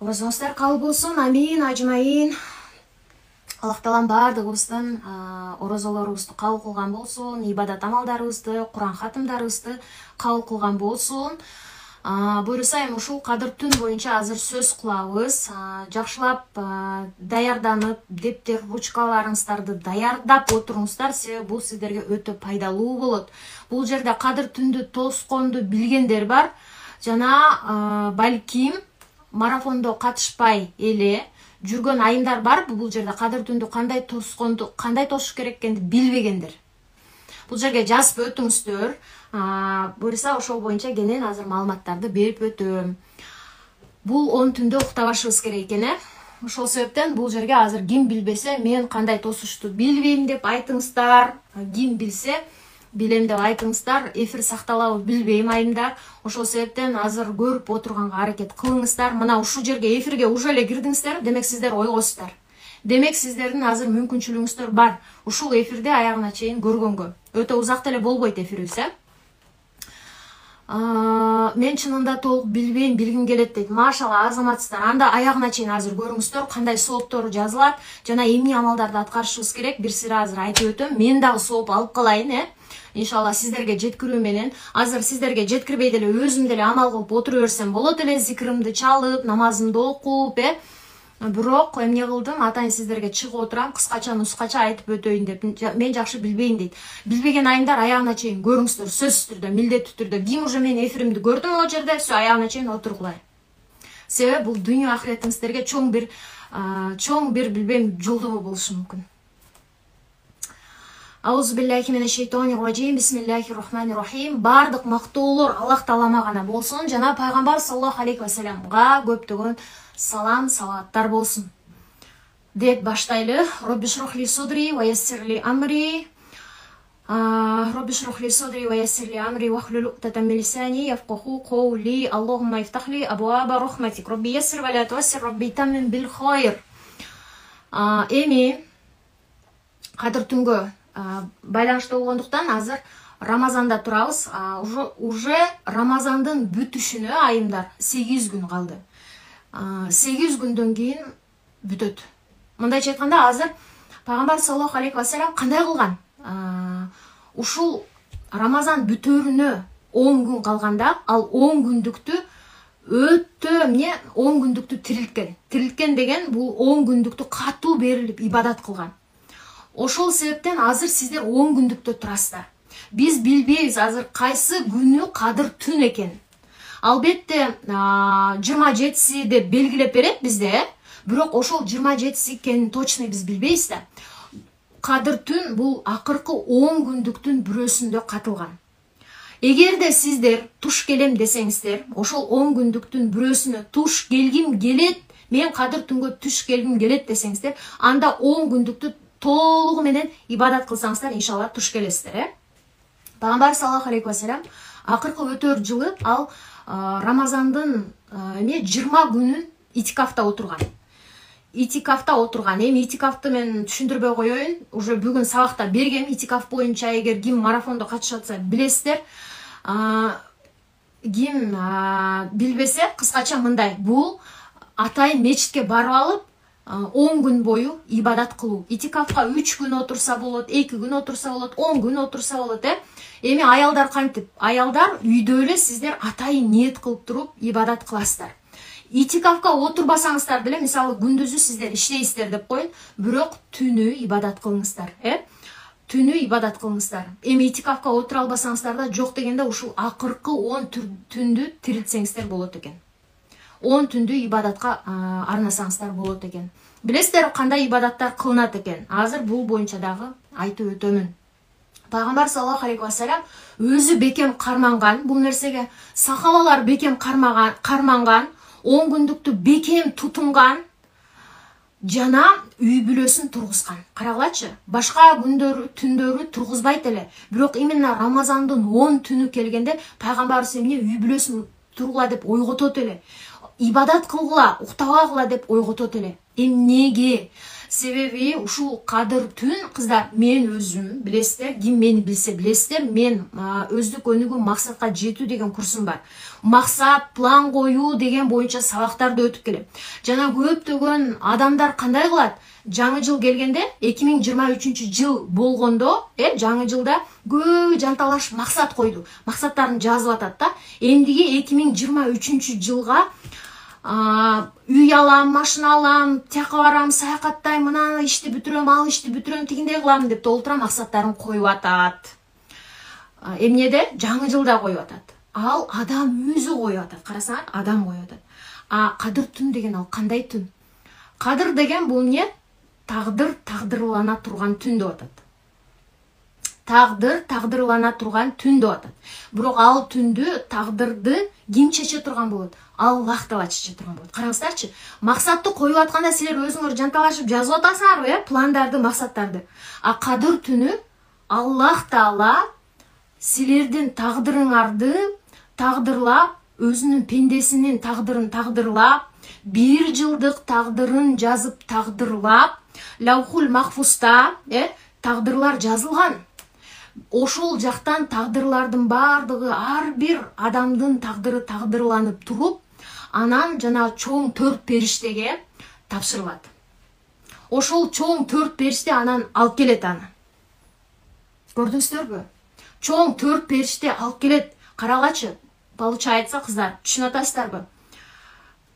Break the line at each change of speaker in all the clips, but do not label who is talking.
Оразыңыздар кабыл болсун, амин, ажмайын. Аллах Таалам бардыгыбыздын оразаларыбызды кабыл кылган болсун, ибадат амалдарыбызды, Куран хатымдарыбызды кабыл кылган болсун. Буюрса эми ушул кадыр түн боюнча азыр сөз кылабыз. Жакшылап даярданып, дептер, ручкаларыңыздарды даярдап отуруңуздар, себеби бул сиздерге өтө пайдалуу болот. Бул жерде кадыр түндү тосконду билгендер бар, жана балким марафондо катышпай эле жүргөн айымдар бар. Бул жерде кадыр түндү кандай тосконду, кандай тосуш керек экенин билбегендер. Бул жерге жазып өтүңүздөр. Буюрса ошол боюнча кенен азыр маалыматтарды берип өтөм. Бул 10 түндө уктабашыбыз керек экен, Ошол себептен бул жерге азыр ким билбесе, мен кандай тосушту билбейм деп айтыңыздар. Ким билсе, билем деп айтыңыздар. Эфир сакталабы билбейм айымдар. Ошол себептен азыр көрүп отурганга аракет кылыңыздар. Мына ушул жерге эфирге уже эле кирдиңиздер, демек сиздер ойгосуздар. Демек сиздердин азыр мүмкүнчүлүгүңүздөр бар. Ушул эфирде аягына чейин көргөнгө. Өтө узак деле болбойт эфирибиз, Мен чынында толук билбейм, билгим келет дейт. Машалла, азаматсыздар. Анда аягына чейин азыр көрүңүздөр, кандай сооптору жазылат, жана эмне амалдарды аткарышыбыз керек, бир сыйра азыр айтып өтөм. Мен дагы сооп алып калайын, Иншалла сиздерге жеткирүү менен. Азыр сиздерге жеткирбей деле өзүм деле амал кылып отура берсем болот эле, зикримди чалып, намазымды окуп, Бирок эмне кылдым? Атайын сиздерге чыгып отурам, кыскача нускача айтып өтөйүн деп. Мен жакшы билбейм дейт. Билбеген айымдар аягына чейин көрүңүздөр, сөзсүз түрдө, милдеттүү түрдө. Ким уже мен эфиримди көрдүм ал жерде, всё аягына чейин отургулай. Себеби бул дүйнө ахиретиңиздерге чоң бир билбейм жолдомо болушу мүмкүн. Аузу биллахи минеш шейтонир раджим. Бисмиллахир-рахманир-рахим. Бардык мактоолор Аллах Таалама гана болсун, жана пайгамбар саллаллаху алейхи ва салламга көптөгөн салам, салаваттар болсун. Деп баштайлы. Робби шрахли содри ва яссирли амри. Робби шрахли содри ва яссирли амри вахлул уqдатан мин лисани яфқаху қаули. Аллахумма ифтахли абуаба рахматик. Робби яссир ва ла туассир. Робби таммим бил хайр. Эми кадыр түнгө байланыштуу болгондуктан азыр Рамазанда турабыз. Уже Рамазандын бүтүшүнө айымдар 8 күн калды. 8 күндөн кийин бүтөт. Мындайча айтканда азыр пайгамбар саллаллаху алейхи ва саллям кандай кылган? Ушул Рамазан бүтөрүнө 10 күн калганда, ал 10 күндүктү өтө 10 күндүктү тирилткен. Тирилткен деген бул 10 күндүктү катуу берилип ибадат кылган. Ошол себептен азыр сиздер 10 күндүктө турасыздар. Биз билбейбиз азыр кайсы күнү кадыр түн экен. Албетте 27-си деп белгилеп берет бизде, бирок ошол 27-си экенин точно биз билбейбиз да. Кадыр түн бул акыркы 10 күндүктүн бирөөсүндө катылган. Эгерде сиздер туш келем десеңиздер, ошол 10 күндүктүн бирөөсүнө туш келгим келет, мен кадыр түнгө туш келгим келет десеңиздер, анда 10 күндүктү толугу менен ибадат кылсаңыздар, иншалла туш келесиздер, Пайгамбар саллаллаху алейхи ва саллям акыркы өтөр жылы ал Рамазандын 20 күнүн итикафта отурган. Эми итикафты мен түшүндүрбөй коеюн. Уже бүгүн сабакта бергем. Итикаф боюнча эгер ким марафондо катышып атса билесиздер. Ким билбесе, кыскача мындай. Бул атайын мечитке барып алып 10 күн бою ибадат кылуу. Итикафка 3 күн отурса болот, 2 күн отурса болот, 10 күн отурса болот, Эми аялдар кантип? Аялдар үйдө эле сиздер атайын ниет кылып туруп ибадат кыласыздар. Итикафка отурбасаңыздар деле, мисалы күндүзү сиздер иштейсиздер деп коюн, бирок түнү ибадат кылыңыздар, Түнү ибадат кылыңыздар. Эми итикафка отура албасаңыздар да жок дегенде ушул акыркы 10 түндү тирилтсеңиздер болот экен. 10 түндү ибадатка арнасаңыздар болот экен. Билесиздер кандай ибадаттар кылынат экен? Азыр бул боюнча дагы айтып өтөмүн. Пайгамбар саллаллаху алейхи ва саллям өзү бекем карманган, бул нерсеге сахабалар бекем карманган, 10 күндүктү бекем тутунган, жана үй бүлөсүн тургузган. Карагылачы, башка күндөрү, түндөрү тургузбайт эле. Бирок именно Рамазандын 10 түнү келгенде пайгамбарыбыз эмне үй бүлөсүн тургула деп ойготот эле. Ибадат кылгыла, уктабагыла деп ойготот эле. Эмнеге? Себеби ушул кадыр түн, кыздар, мен өзүм, билесиздер, ким мени билсе билесиздер, мен өздүк өнүгүү максатка жетүү деген курсум бар. Максат, план коюу деген боюнча сабактарды өтүп келем. Жана көптөгөн адамдар кандай кылат? Жаңы жыл келгенде, 2023 жыл болгондо, жаңы жылда көп жанталаш максат койду. Максаттарын жазып атат да. Эндиги 2023 жылга үй алам, машина алам, тияка барам, саякаттайм, мына ишти бүтүрөм, ал ишти бүтүрөм, тигиндей кылам деп толтура максаттарын коюп атат. Эмнеде? Жаңы жылда коюп атат. Ал адам өзү коюп атат. Карасаңар, адам коюп атат. Кадыр түн деген ал кандай түн? Кадыр деген бул эмне? Тагдыр тагдырлана турган түн деп атат. Тагдыр тагдырлана турган түн деп атат. Бирок ал түндү, тагдырды ким чече турган болот? Аллах Таала чече турган болот. Караңыздарчы, максатты коюп атканда силер өзүңөр жанталашып жазып атасыңарбы, пландарды, максаттарды. Кадыр түнү Аллах Таала силердин тагдырыңарды тагдырлап, өзүнүн пендесинин тагдырын тагдырлап, 1 жылдык тагдырын жазып тагдырлап, Лаухул Махфузда тагдырлар жазылган. Ошол жактан тагдырлардын бардыгы ар бир адамдын тагдыры тагдырланып туруп, анан жана чоң 4 периштеге тапшырылат. Ошол чоң 4 периште анан алып келет аны. Көрдүңүздөрбү? Чоң 4 периште алып келет. Карагачы, получается, кыздар, түшүнүп атасыздарбы?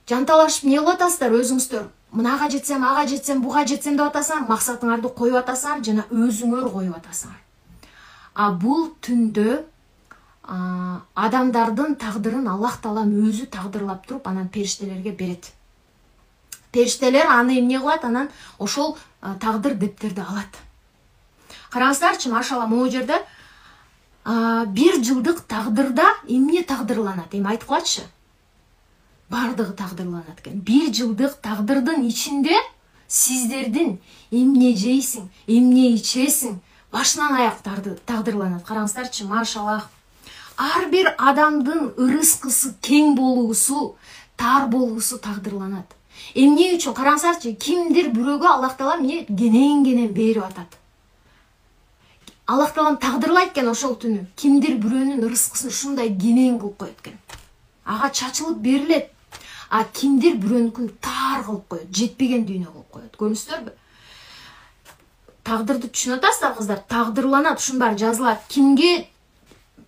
Жанталашып не кылып атасыздар өзүңүздөр? Мынага жетсем, ага жетсем, буга жетсем деп атасыңар, максатыңарды коюп атасыңар, жана өзүңөр коюп атасыңар. Бул түндө адамдардын тагдырын Аллах Таалам өзү тагдырлап туруп, анан периштелерге берет. Периштелер аны эмне кылат? Анан ошол тагдыр дептерди алат. Караңыздарчы, машалла, могу жерде 1 жылдык тагдырда эмне тагдырланат? Эми айтып коечу. Бардыгы тагдырланат экен. 1 жылдык тагдырдын ичинде сиздердин эмне жейсиң, эмне ичесиң, башынан аяк тагдырланат. Караңыздарчы, машаллах. Ар бир адамдын ырыскысы кең болуусу, тар болуусу тагдырланат. Эмне үчүн? Караңыздарчы, кимдир бирөөгө Аллах Таала эмне кенен берип атат. Аллах Таалам тагдырлайт экен ошол түнү. Кимдир бирөөнүн ырыскысын ушундай кенен кылып коет экен. Ага чачылып берилет. Кимдир бирөөнүкүн тар кылып коет, жетпеген дүйнө кылып коет. Көрдүңүздөрбү? Тагдырды түшүнүп атасыздар, кыздар? Тагдырланат, ушунун баары жазылат. Кимге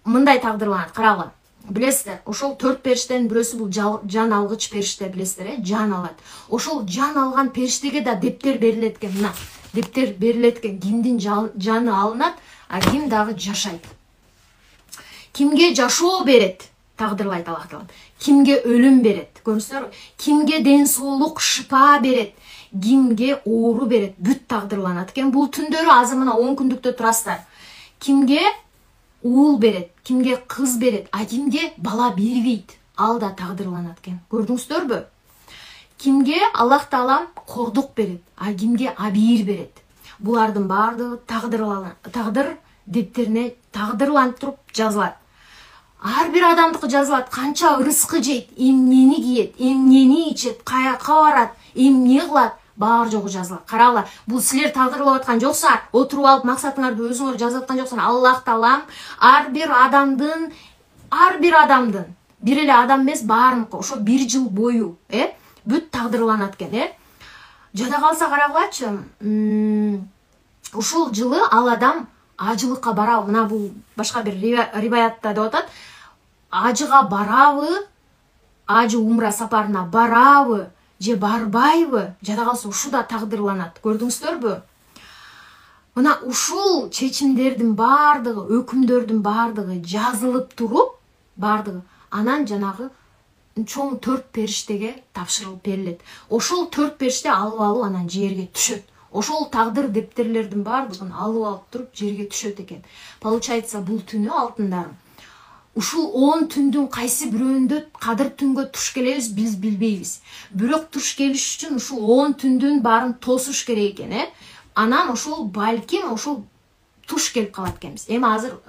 мындай тагдырланат? Карагыла. Билесиздер, ошол 4 периштенин бирөөсү бул жан алгыч периште, билесиздер, жан алат. Ошол жан алган периштеге да дептер берилет экен. Мына, дептер берилет экен. Кимдин жаны алынат, ким дагы жашайт. Кимге жашоо берет? Тагдырлайт Аллах Таалам. Кимге өлүм берет? Көрүңүздөр, кимге ден соолук, шыпа берет? Кимге оору берет? Бүт тагдырланат экен. Бул түндөрү азыр мына 10 күндүктө турасыздар. Кимге уул берет? Кимге кыз берет? Кимге бала бербейт? Ал да тагдырланат экен. Көрдүңүздөрбү? Кимге Аллах Таалам кордук берет? Кимге абийир берет? Булардын бардыгы тагдыр дептерине тагдырланып туруп жазылат. Ар бир адамдыкы жазылат. Канча ырыскы жейт, эмнени кийет, эмнени ичет, каяка барат, эмне кылат, баары жогу жазылат. Карагыла, бул силер тагдырлап аткан жоксуңар, отуруп алып максатыңарды өзүңөр жазып аткан жоксуңар. Аллах Таалам ар бир адамдын бир эле адам эмес, баарыныкы ошо 1 жыл бою, бүт тагдырланат экен, Жада калса карагылачы, ушул жылы ал адам ажылыкка барабы? Мына бул башка бир риваятта деп атат. Ажыга барабы? Ажы умра сапарына барабы? Же барбайбы? Жада калса ушу да тагдырланат. Көрдүңүздөрбү? Мына ушул чечимдердин бардыгы, өкүмдөрдүн бардыгы жазылып туруп, бардыгы анан жанагы чоң 4 периштеге тапшырылып берилет. Ошол 4 периште алып анан жерге түшөт. Ошол тагдыр дептерлердин бардыгын алып туруп жерге түшөт экен. Получается, бул түнү алтындарым. Ушул 10 түндүн кайсы бирөөндө кадыр түнгө туш келебиз, биз билбейбиз. Бирок туш келиш үчүн ушул 10 түндүн баарын тосуш керек экен, Анан ошол балким ошол туш келип калат экенбиз. Эми азыр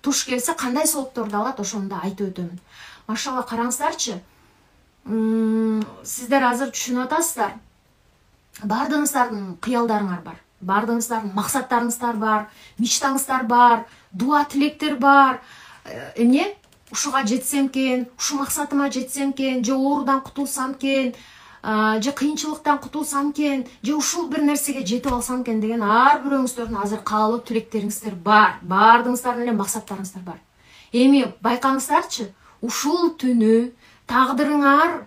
туш келсе кандай соолукторду алат, ошону да айтып өтөмүн. Машалла, караңыздарчы. Сиздер азыр түшүнүп атасыздар. бардығыңыздардын кыялдарыңар бар, бардығыңыздардын максаттарыңыздар бар, мечтаңыздар бар, дуа тилектер бар. Эмне ушуга жетсем экен, ушу максатыма жетсем экен, же оорудан кутулсам экен, же кыйынчылыктан кутулсам экен, же ушул бир нерсеге жетип алсам экен деген ар бирөөңүздөрдүн азыр каалоо тилектериңиздер бар, бардыгыңыздардын эле максаттарыңыздар бар. Эми байкаңыздарчы, ушул түнү тагдырыңар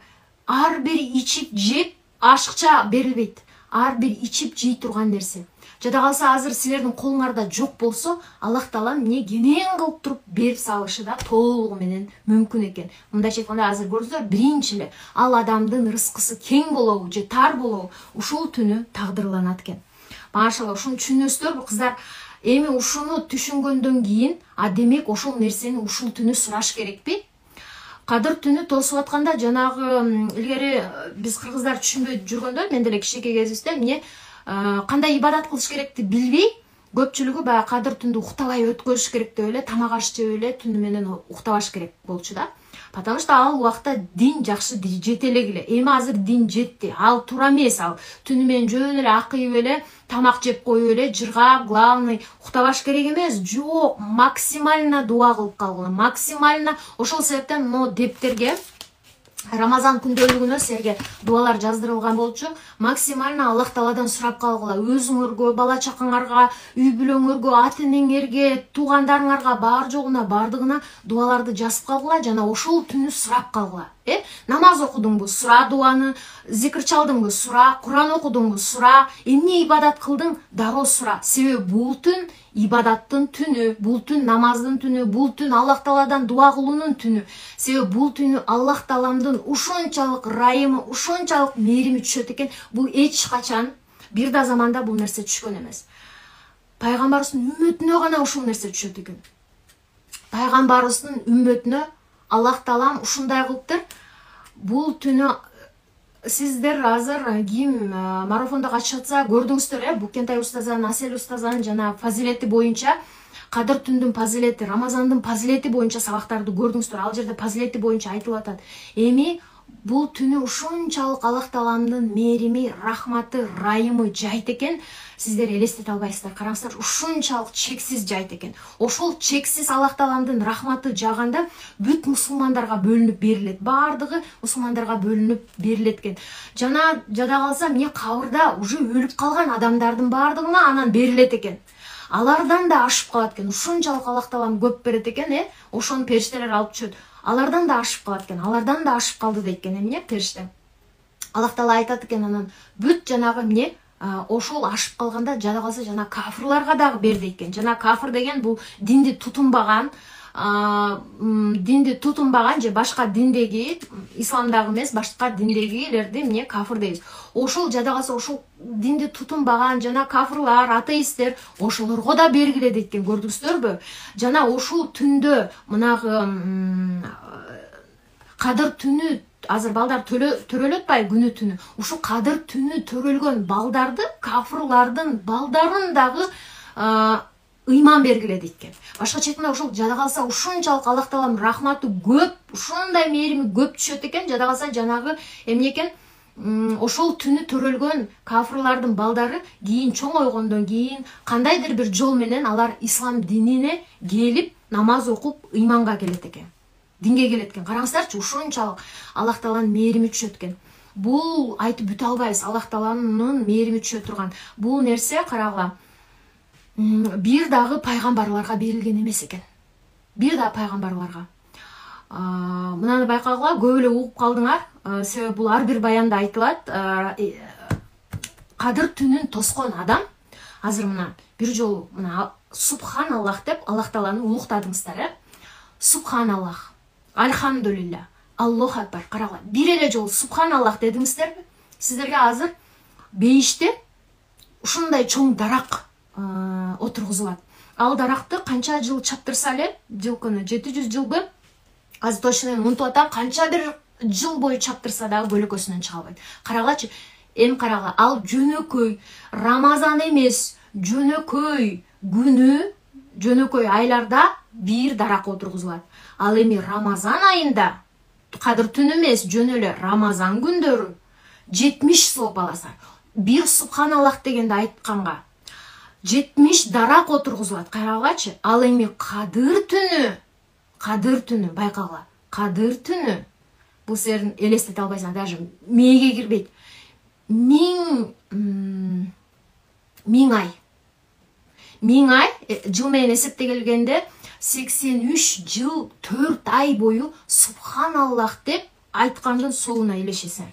ар бир ичип жеп ашыкча берилбейт. Ар бир ичип жей турган нерсе. Жада калса азыр силердин колуңарда жок болсо, Аллах Таала эмне кенен кылып туруп берип салышы да толугу менен мүмкүн экен. Мындайча айтканда азыр көрдүңүздөр, биринчи эле ал адамдын рызкысы кең болобу же тар болобу ушул түнү тагдырланат экен. Машалла, ушуну түшүнөсүздөр кыздар. Эми ушуну түшүнгөндөн кийин, демек ошол нерсени ушул түнү сураш керекпи? Кадыр түнү тосуп атканда жанагы илгери биз кыргыздар түшүнбөй жүргөндө, мен деле кичинекей кезибизде эмне кандай ибадат кылыш керекти билбей, көпчүлүгү баягы кадыр түндү уктабай өткөрүш керек деп эле, тамак аш жеп эле түнү менен уктабаш керек болчу да. Потому что ал убакта дин жакшы жете эле. Эми азыр дин жетти. Ал туура эмес, ал түнү менен жөн эле акыйып эле тамак жеп коюп эле жыргап, главный уктабаш керек эмес. Жок, максимально дуа кылып калгыла. Максимально ошол себептен могу дептерге Рамазан күндөлүгүнө силерге дуалар жаздырылган болчу. Максимально Аллах Тааладан сурап калгыла. Өзүңөргө, бала чакаңарга, үй бүлөңөргө, ата-энеңерге, туугандарыңарга бар жогуна бардыгына дуаларды жазып калгыла жана ошол түнү сурап калгыла. Намаз окудуңбу, сура дуаны, зикир чалдыңбы, сура, Куран окудуңбу, сура, эмне ибадат кылдың, дароо сура. Себеби бул түн ибадаттын түнү, бул түн намаздын түнү, бул түн Аллах Тааладан дуа кылуунун түнү. Себеби бул түнү Аллах Тааламдын ушунчалык райымы, ушунчалык мээрими түшөт экен. Бул эч качан бир да заманда бул нерсе түшкөн эмес. Пайгамбарыбыздын үммөтүнө гана ушул нерсе түшөт экен. Пайгамбарыбыздын үммөтүнө Аллах Таалам ушундай кылыптыр. Бул түнү сиздер азыр ким марафондо катышып атса көрдүңүздөр, Букентай устазанын, Асель устазанын жана фазилети боюнча, кадыр түндүн фазилети, Рамазандын фазилети боюнча сабактарды көрдүңүздөр. Ал жерде фазилети боюнча айтылып атат. Эми бул түнү ушунчалык Аллах Тааланын мээрими, рахматы, райымы жайт экен. Сиздер элестете албайсыздар. Караңыздар, ушунчалык чексиз жайт экен. Ошол чексиз Аллах Тааланын рахматы жаганда бүт мусулмандарга бөлүнүп берилет. Бардыгы мусулмандарга бөлүнүп берилет экен. Жана жада калса эмне кабырда уже өлүп калган адамдардын бардыгына анан берилет экен. Алардан да ашып калат экен. Ушунчалык Аллах Таалам көп берет экен, ошону периштелер алып түшөт. Алардан да ашып калат экен. Алардан да ашып калды дейт экен, эмне периште. Аллах Таала айтат экен, анан бүт жанагы эмне ошол ашып калганда жада калса жана кафырларга дагы бер дейт экен. Жана кафыр деген бул динди тутунбаган же башка диндеги, исламдагы эмес, башка диндегилерди эмне кафыр дейбиз. Ошол жада калса ошол динди тутунбаган жана кафырлар, атеисттер, ошолорго да бергиле дейт экен, көрдүңүздөрбү? Жана ушул түндө мынагы кадыр түнү азыр балдар төрөлөт атпайбы күнү түнү. Ушу кадыр түнү төрөлгөн балдарды, кафырлардын балдарын дагы ыйман бергиле дейт экен. Башкача айтканда ошол жада калса ушунчалык Аллах Таалам рахматы көп, ушундай мээрими көп түшөт экен. Жада калса жанагы эмне экен, ошол түнү төрөлгөн кафырлардын балдары кийин чоң ойгондон кийин кандайдыр бир жол менен алар ислам динине келип намаз окуп ыйманга келет экен. Динге келет экен. Караңыздарчы, ушунчалык Аллах Тааланын мээрими түшөт экен. Бул айтып бүтө албайбыз. Аллах Тааланын мээрими түшө турган бул нерсе, карагыла, бир дагы пайгамбарларга берилген эмес экен. Бир дагы пайгамбарларга. Мынаны байкагыла, көп эле угуп калдыңар. Себеби бул ар бир баянда айтылат. Кадыр түнүн тоскон адам, азыр мына бир жолу мына Субханаллах деп Аллах Тааланы улуктадыңыздар, Субханаллах, Альхамдулилля, Аллаху акбар. Карагыла, бир эле жолу Субханаллах дедиңиздерби? Сиздерге азыр бейиште ушундай чоң дарак отургузулат. Ал даракты канча жыл чаптырса эле, жылкыны 700 жылбы, азыр точно унутуп атам, канча бир жыл бою чаптырса дагы көлөкөсүнөн чыга албайт. Карагылачы, эми карагыла, ал жөнөкөй Рамазан эмес, жөнөкөй күнү, жөнөкөй айларда бир дарак отургузулат. Ал эми Рамазан айында, кадыр түнү эмес, жөн эле Рамазан күндөрү 70 сооп аласыздар. бир субханаллах дегенди айтканга 70 дарак отургузулат. Карагачы, ал эми Кадыр түнү байкагыла. Кадыр түнү. Бул силердин элестете албайсыңар, даже мээге кирбейт. 1000 ай. 1000 ай жыл менен эсептегелгенде 83 жыл 4 ай бою субханаллах деп айткандын соңуна илешесиңер.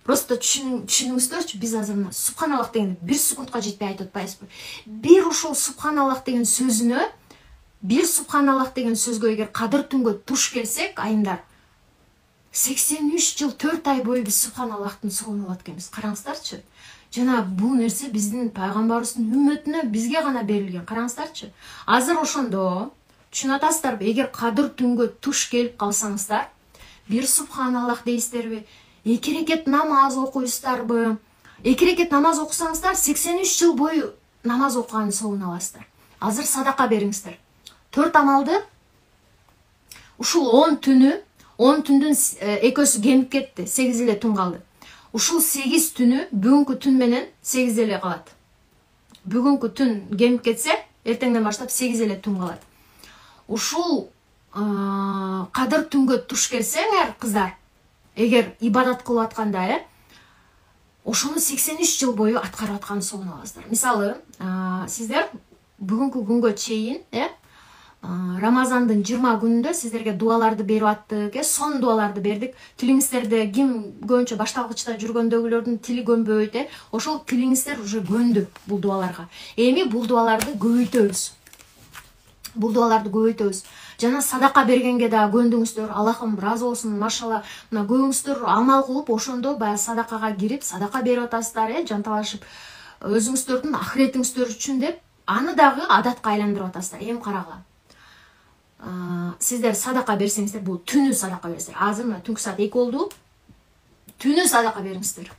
Просто түшүнүңүздөрчү, биз азыр субханаллах дегенди 1 секундка жетпей айтып атпайбызбы? Бир ушул субханаллах деген сөзүнө, бир субханаллах деген сөзгө эгер Кадыр түнгө туш келсек, айымдар, 83 жыл 4 ай бою биз субханаллахтын соңун алат экенбиз. Караңыздарчы. Жана бул нерсе биздин пайгамбарыбыздын үммөтүнө, бизге гана берилген. Караңыздарчы. Азыр ошондо түшүнүп атасыздарбы? Эгер Кадыр түнгө туш келип калсаңыздар, бир субханаллах дейсиздерби? 2 рекет намаз окуйсуздарбы? 2 рекет намаз окусаңыздар, 83 жыл бою намаз окуганын соңун аласыздар. Азыр садака бериңиздер. 4 амалды ушул 10 түндүн экөөсү кемип кетти, 8 эле түн калды. Ушул 8 түнү бүгүнкү түн менен 8 эле калат. Бүгүнкү түн кемип кетсе, эртеңден баштап 8 эле түн калат. Ушул Кадыр түнгө туш келсеңер, кыздар, эгер ибадат кылып атканда, ошону 83 жыл бою аткарып атканын соңун аласыздар. Мисалы, сиздер бүгүнкү күнгө чейин, Рамазандын 20 күнүндө сиздерге дуаларды берип аттык, сон дуаларды бердик. Тилиңиздерде ким көбүнчө башталгычта жүргөндөгүлөрдүн тили көнбөйт, ошол тилиңиздер уже көндү бул дуаларга. Эми бул дуаларды көбөйтөбүз. Жана садака бергенге да көндүңүздөр. Аллахым ыраазы болсун, машалла. Мына көбүңүздөр амал кылып, ошондо баягы садакага кирип, садака берип атасыздар, жанталашып, өзүңүздөрдүн ахиретиңиздер үчүн деп, аны дагы адатка айландырып атасыздар. Эми карагыла. Сиздер садака берсеңиздер, бул түнү садака берсеңиздер. Азыр мына түнкү саат 2 болду. Түнү садака бериңиздер.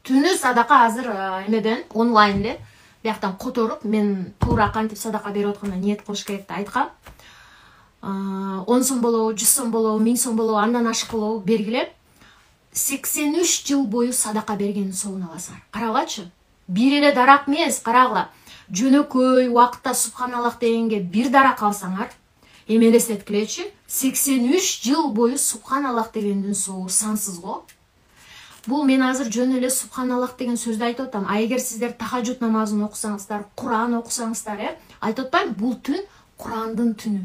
Түнү садака азыр эмеден онлайн эле бияктан которуп, мен туура кантип садака берип атканда ниет кылыш керекти айткам. 10 сом болобу, 100 сом болобу, 1000 сом болобу, андан ашык болобу бергилеп 83 жыл бою садака бергенин соңун аласыңар. Карагачы. Бир эле дарак эмес, карагыла. Жөнөкөй убакытта субханаллах дегенге бир дарак алсаңар, эми элестеткилечи, 83 жыл бою субханаллах дегендин соңу сансыз го. Бул мен азыр жөн эле субханаллах деген сөздү айтып атам. А эгер сиздер тахажжуд намазын окусаңыздар, Куран окусаңыздар, айтып атпайм, бул түн Курандын түнү.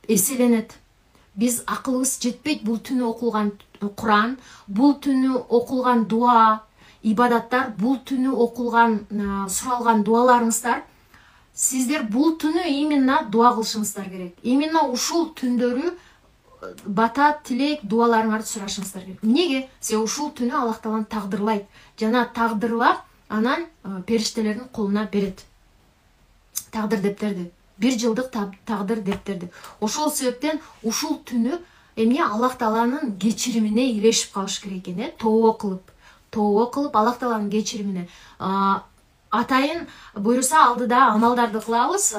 Эселенет. Биз акылыбыз жетпейт бул түнү окулган Куран, бул түнү окулган дуа, ибадаттар, бул түнү окулган, суралган дуаларыңыздар. Сиздер бул түнү именно дуа кылышыңыздар керек. Именно ушул түндөрү бата, тилек, дуаларыңарды сурашыңыздар керек. Неге? Се ушул түнү Аллах Таалам тагдырлайт. Жана тагдырлап, анан периштелердин колуна берет. Тагдыр дептерди. 1 жылдык тагдыр дептерди. Ошол себептен ушул түнү эмне Аллах Тааланын кечиримине илешип калыш керек экен, тообо кылып Аллах Тааланын кечиримине. Атайын буйруса алдыда амалдарды кылабыз.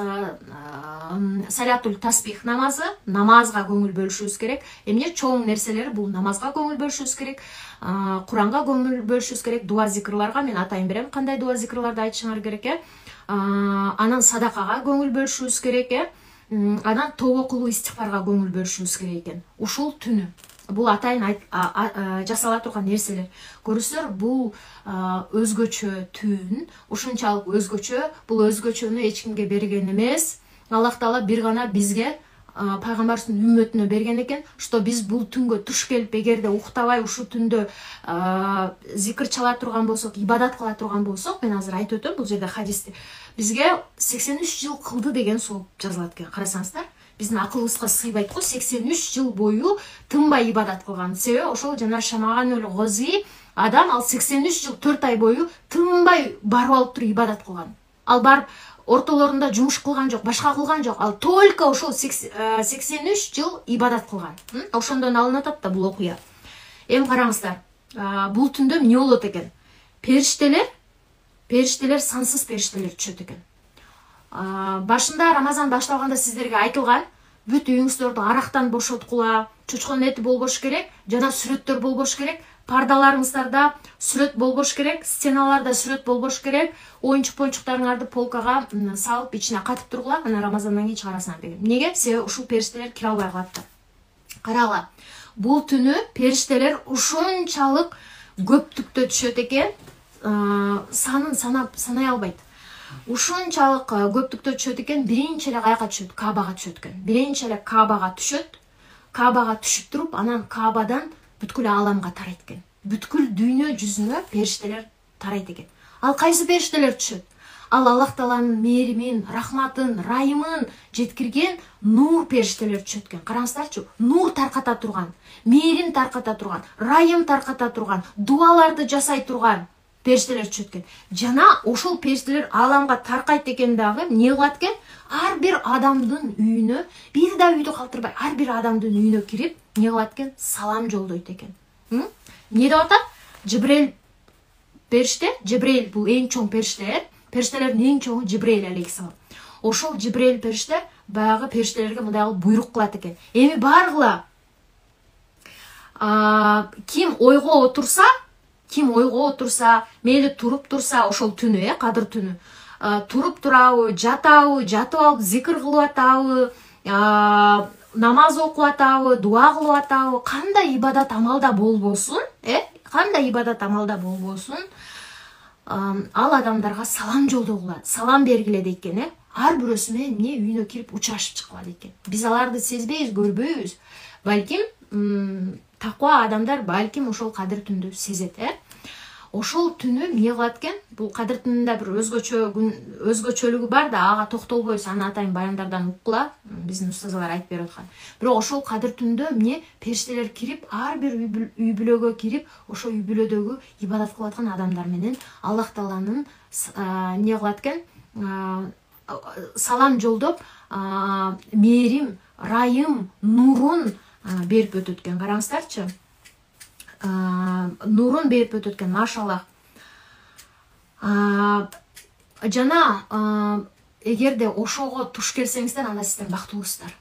Салятул таспих намазы, намазга көңүл бөлүшүбүз керек. Эмне чоң нерселер бул намазга көңүл бөлүшүбүз керек, Куранга көңүл бөлүшүбүз керек, дуа зикрларга мен атайын берем кандай дуа зикрларды айтышыңар керек. Анан садакага көңүл бөлүшүбүз керек, анан тообо кылуу истигфарга көңүл бөлүшүбүз керек экен. Ушул түнү бул атайын жасала турган нерселер. Көрүсүздөр, бул өзгөчө түн, ушунчалык өзгөчө, бул өзгөчөнү эч кимге берген эмес. Аллах Таала бир гана бизге, пайгамбарыбыздын үммөтүнө берген экен, что биз бул түнгө туш келип, эгерде уктабай ушу түндө зикр чала турган болсок, ибадат кыла турган болсок, мен азыр айтып өтөм бул жерде хадисти, бизге 83 жыл кылды деген сооп жазылат экен. Карасаңыздар, биздин акылыбызга сыйбайт го 83 жыл бою тынбай ибадат кылган. Себеби ошол жана Шамаганул Гози адам ал 83 жыл 4 ай бою тынбай барып алып туруп ибадат кылган. Ал барып ортолорунда жумуш кылган жок, башка кылган жок. Ал только ошол 83 жыл ибадат кылган. Ошондон алынып атат да бул окуя. Эми караңыздар, бул түндө эмне болот экен? Периштелер сансыз периштелер түшөт экен. Башында Рамазан башталганда сиздерге айтылган, бүт үйүңүздөрдү арактан бошоткула, чочконун эти болбош керек, жана сүрөттөр болбош керек, пардаларыңыздарда сүрөт болбош керек, стеналарда сүрөт болбош керек, оюнчук-поюнчуктарыңарды полкага салып, ичине катып тургула, анан Рамазандан кийин чыгарасыңар деген. Эмнеге? Себеби ушул периштелер кире албай калат. Карагыла, бул түнү периштелер ушунчалык көптүктө түшөт экен, санын санай албайт. Ушунчалык көптүктө түшөт экен, биринчи эле каяка түшөт? Каабага түшөт экен. Биринчи эле Каабага түшөт. Каабага түшүп туруп, анан Каабадан бүткүл ааламга тарайт экен. Бүткүл дүйнө жүзүнө периштелер тарайт экен. Ал кайсы периштелер түшөт? Ал Аллах Тааланын мээримин, рахматын, райымын жеткирген нур периштелер түшөт экен. Караңыздарчы, нур тарката турган, мээрим тарката турган, райым тарката турган, дуаларды жасай турган периштелер түшөт экен. Жана ошол периштелер ааламга таркайт экен дагы, эмне кылат экен? Ар бир адамдын үйүнө, бир да үйдү калтырбай, ар бир адамдын үйүнө кирип, эмне кылат экен? Салам жолдойт экен. Эмне деп атат? Жибрейил периште, Жибрейил бул эң чоң периште, периштелердин эң чоңу Жибрейил алейхиссалам. Ошол Жибрейил периште баягы периштелерге мындай кылып буйрук кылат экен. Эми баргыла, ким ойго отурса, мейли туруп турса, ошол түнү, кадыр түнү, туруп турабы, жатабы, жатып алып зикир кылып атабы, намаз окуп атабы, дуа кылып атабы, кандай ибадат амалда болбосун, кандай ибадат амалда болбосун, ал адамдарга салам жолдогула, салам бергиле дейт экен, ар бирөөсү менен эмне үйүнө кирип учурашып чыккыла дейт экен. Биз аларды сезбейбиз, көрбөйбүз. Балким таква адамдар балким ошол кадыр түндү сезет, Ошол түнү эмне кылат экен? Бул кадыр түнүндө бир өзгөчөлүгү бар да, ага токтолбойбуз, аны атайын баяндардан уккула, биздин устазалар айтып берип аткан. Бирок ошол кадыр түндө эмне периштелер кирип, ар бир үй бүлөгө кирип, ошол үй бүлөдөгү ибадат кылып аткан адамдар менен Аллах Тааланын эмне кылат экен? Салам жолдоп, мээрим, райым, нурун берип өтөт экен. Караңыздарчы. Нурун берип өтөт экен, машаллах. Жана эгерде ошого туш келсеңиздер, анда сиздер бактылуусуздар.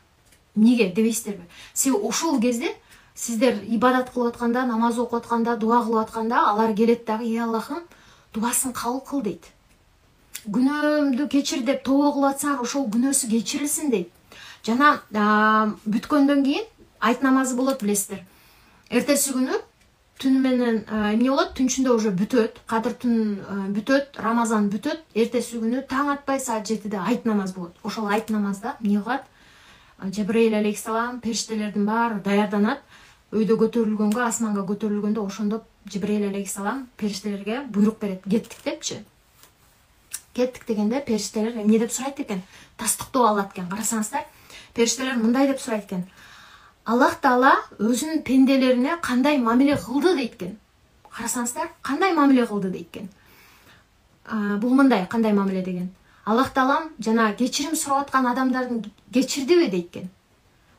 Эмнеге дебейсиздерби? Себеби ошол кезде сиздер ибадат кылып атканда, намаз окуп атканда, дуа кылып атканда, алар келет дагы, Аллахым, дуасын кабыл кыл дейт. Күнөөмдү кечир деп тобо кылып атсаң, ошол күнөөсү кечирилсин дейт. Жана бүткөндөн кийин айт намазы болот, билесиздер. Эртеси күнү түн менен эмне болот? Түн ичинде уже бүтөт, кадыр түн бүтөт, Рамазан бүтөт. Эртеси күнү таң атпай саат 7-де айт намаз болот. Ошол айт намазда эмне кылат? Жибрейил алейхиссалам периштелердин баары даярданат. Өйдө көтөрүлгөнгө, асманга көтөрүлгөндө ошондо Жибрейил алейхиссалам периштелерге буйрук берет. Кеттик депчи. Кеттик дегенде периштелер эмне деп сурайт экен? Тастыктоо алат экен. Карасаңыздар, периштелер мындай деп сурайт экен. Аллах Таала өзүнүн пенделерине кандай мамиле кылды дейт экен. Карасаңыздар, кандай мамиле кылды дейт экен. Бул мындай, кандай мамиле деген. Аллах Таалам жана кечирим сурап аткан адамдардын кечирдиби дейт экен.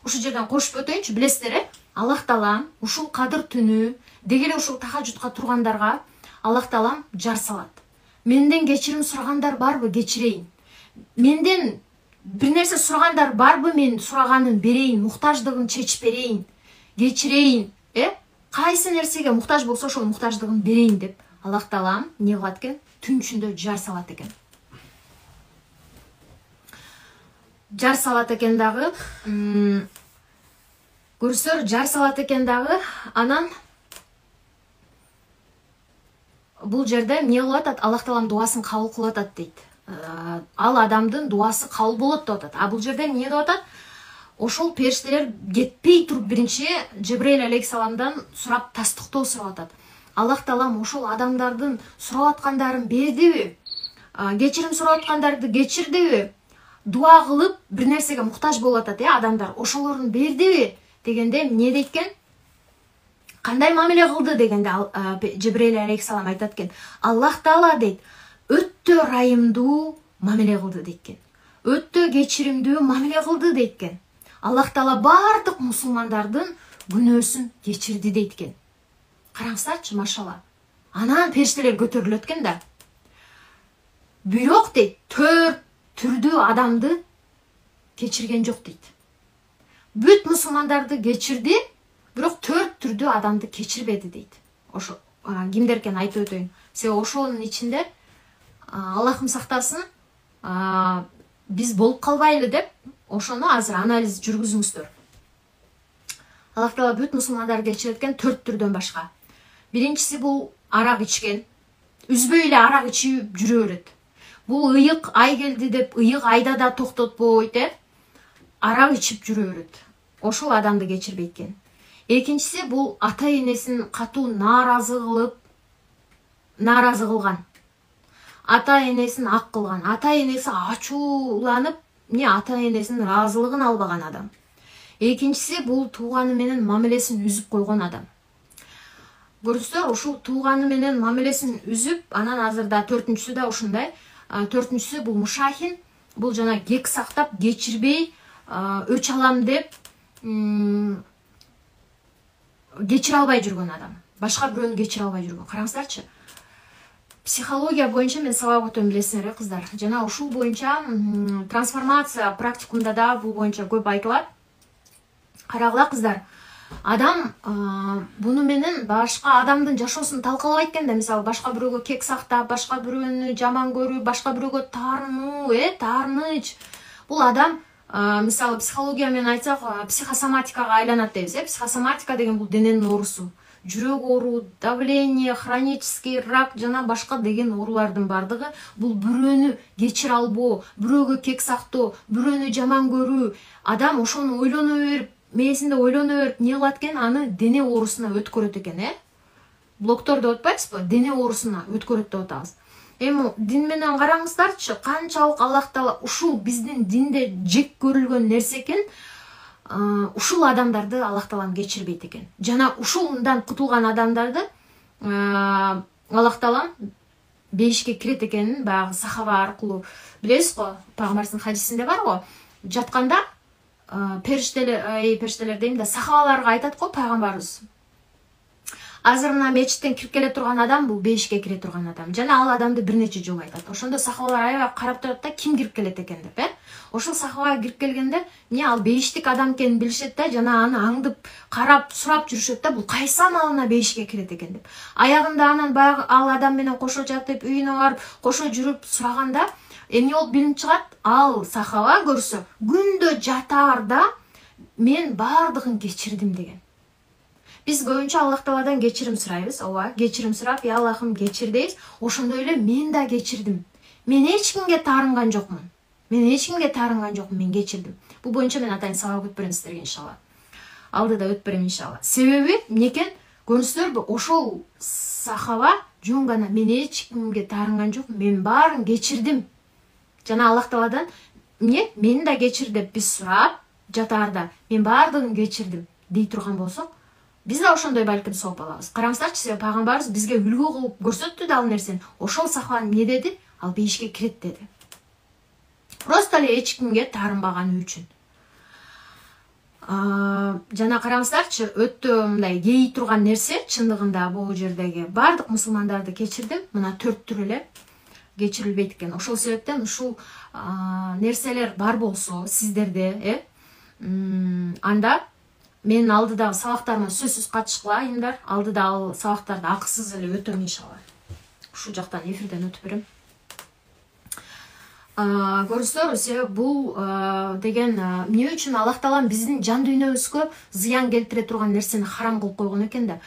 Ушул жерден кошуп өтөйүнчү, билесиздер, Аллах Таалам ушул кадыр түнү дегеле ушул тахажжудка тургандарга Аллах Таалам жар салат. Менден кечирим сурагандар барбы? Кечирейин. Менден бир нерсе сурагандар барбы? Мен сураганын берейин, муктаждыгын чечип берейин, кечирейин, кайсы нерсеге муктаж болсо ошол муктаждыгын берейин деп Аллах Таалам эмне кылат экен? Түн ичинде жар салат экен. Жар салат экен дагы, көрсөр, жар салат экен дагы, анан бул жерде эмне кылып атат? Аллах Таалам дуасын кабыл кылып атат дейт. Ал адамдын дуасы кабыл болот деп атат. А бул жерде эмне деп атат? Ошол периштелер кетпей туруп биринчи Жибрейил алейхиссаламдан сурап, тастыктоо сурап атат. Аллах Таалам ошол адамдардын сурап аткандарын бердиби? Кечирим сурап аткандарды кечирдиби? Дуа кылып бир нерсеге муктаж болуп атат, адамдар. Ошолорун бердиби? Дегенде эмне дейт экен? Кандай мамиле кылды дегенде Жибрейил алейхиссалам айтат экен. Аллах Таала дейт, өттө райымдуу мамиле кылды дейт экен. Өттө кечиримдүү мамиле кылды дейт экен. Аллах Таала бардык мусулмандардын күнөөсүн кечирди дейт экен. Караңыздарчы, машалла. Анан периштелер көтөрүлөт экен да. Бирок дейт, төрт түрдүү адамды кечирген жок дейт. бүт мусулмандарды кечирди, бирок 4 түрдүү адамды кечирбеди дейт. Ошо кимдер экенин айтып өтөйүн. Себеби ошонун ичинде Аллахым сактасын, биз болуп калбайлы деп, ошону азыр анализ жүргүзүңүздөр. Аллах Таала бүт мусулмандарды кечирет 4 түрдөн башка. Биринчиси бул арак ичкен. Үзбөй эле арак ичип жүрө берет. Бул ыйык ай келди деп ыйык айда да токтотпойт, арак ичип жүрө берет. Ошол адамды кечирбейт экен. Экинчиси бул ата энесин катуу нааразы кылган. Ата энесин ак кылган. Ата энеси ачууланып, ата энесинин ыраазылыгын албаган адам. Экинчиси бул тууганы менен мамилесин үзүп койгон адам. Көрүңүздөр, ушул тууганы менен мамилесин үзүп, анан азырда 4-сү да ушундай. 4-сү бул мушахин, бул жана кек сактап, кечирбей, өч алам деп кечире албай жүргөн адам. Башка бирөөнү кечире албай жүргөн. Караңыздарчы. Психология боюнча мен сабак өтөм, билесиңер, кыздар. Жана ушул боюнча трансформация практикумда да бул боюнча көп айтылат. Карагыла, кыздар. Адам буну менен башка адамдын жашоосун талкалабайт экен да, мисалы башка бирөөгө кек сактап, башка бирөөнү жаман көрүп, башка бирөөгө таарынуу, таарыныч. Бул адам мисалы психология менен айтсак, психосоматикага айланат дейбиз. Психосоматика деген бул дененин оорусу. Жүрөк оору, давление, хронический рак жана башка деген оорулардын бардыгы бул бирөөнү кечире албоо, бирөөгө кек сактоо, бирөөнү жаман көрүү. Адам ошону ойлоно берип, мээсинде ойлоно берип, не кылат экен, аны дене оорусуна өткөрөт экен, Блоктор деп атпайбызбы? Дене оорусуна өткөрөт деп атабыз. Эми дин менен караңыздарчы, канчалык Аллах Таала ушул биздин динде жек көрүлгөн нерсе экен, ушул адамдарды Аллах Таалам кечирбейт экен. Жана ушулдан кутулган адамдарды Аллах Таалам бейишке кирет экенин баягы сахаба аркылуу билесиз го. Пайгамбардын хадисинде бар го. Жатканда периштелер дейм да, сахабаларга айтат го пайгамбарыбыз. Азыр мына мечиттен кирип келе турган адам бул бейишке кире турган адам. Жана ал адамды бир нече жолу айтат. Ошондо сахабалар аябай карап турат да, ким кирип келет экен деп, Ошол сахабага кирип келгенде, ал бейиштик адам экенин билишет да, жана аны аңдып, карап, сурап жүрүшөт да, бул кайсы амалына бейишке кирет экен деп. Аягында анан баягы ал адам менен кошо жатып, үйүнө барып, кошо жүрүп сураганда, эмне болуп билинип чыгат? Ал сахаба көрсө, күндө жатаарда мен бардыгын кечирдим деген. Биз көбүнчө Аллах Тааладан кечирим сурайбыз, ооба, кечирим сурап, я Аллахым кечир дейбиз. Ошондой эле мен да кечирдим. Мен эч кимге таарынган жокмун. Мен кечирдим. Бул боюнча мен атайын сабак өтүп берем сиздерге иншалла. Алдыда өтүп берем иншалла. Себеби эмнекен? Көрүңүздөрбү, ошол сахаба жөн гана мен эч кимге таарынган жокмун, мен баарын кечирдим. Жана Аллах Тааладан мен да кечир деп биз сурап, жатаарда мен баардыгын кечирдим дей турган болсок, биз да ошондой балким сооп алабыз. Караңыздарчы, себеби пайгамбарыбыз бизге үлгү кылып көрсөттү да ал нерсени. Ошол сахаба эмне деди? Ал бейишке кирет деди. Просто эле эч кимге таарынбаганы үчүн. Жана караңыздарчы, өтө мындай кей турган нерсе, чындыгында бул жердеги бардык мусулмандарды кечирдим. Мына 4 түр эле кечирилбейт экен. Ошол себептен ушул нерселер бар болсо сиздерде, анда мен алдыдагы сабактарыма сөзсүз катышкылайымдар. Алдыда ал сабактарды акысыз эле өтөм иншалла. Ушул жактан эфирден өтүп берем. Көрүңүздөр, себеби бул деген эмне үчүн Аллах Таалам биздин жан дүйнөбүзгө зыян келтире турган нерсени харам кылып койгон экен да.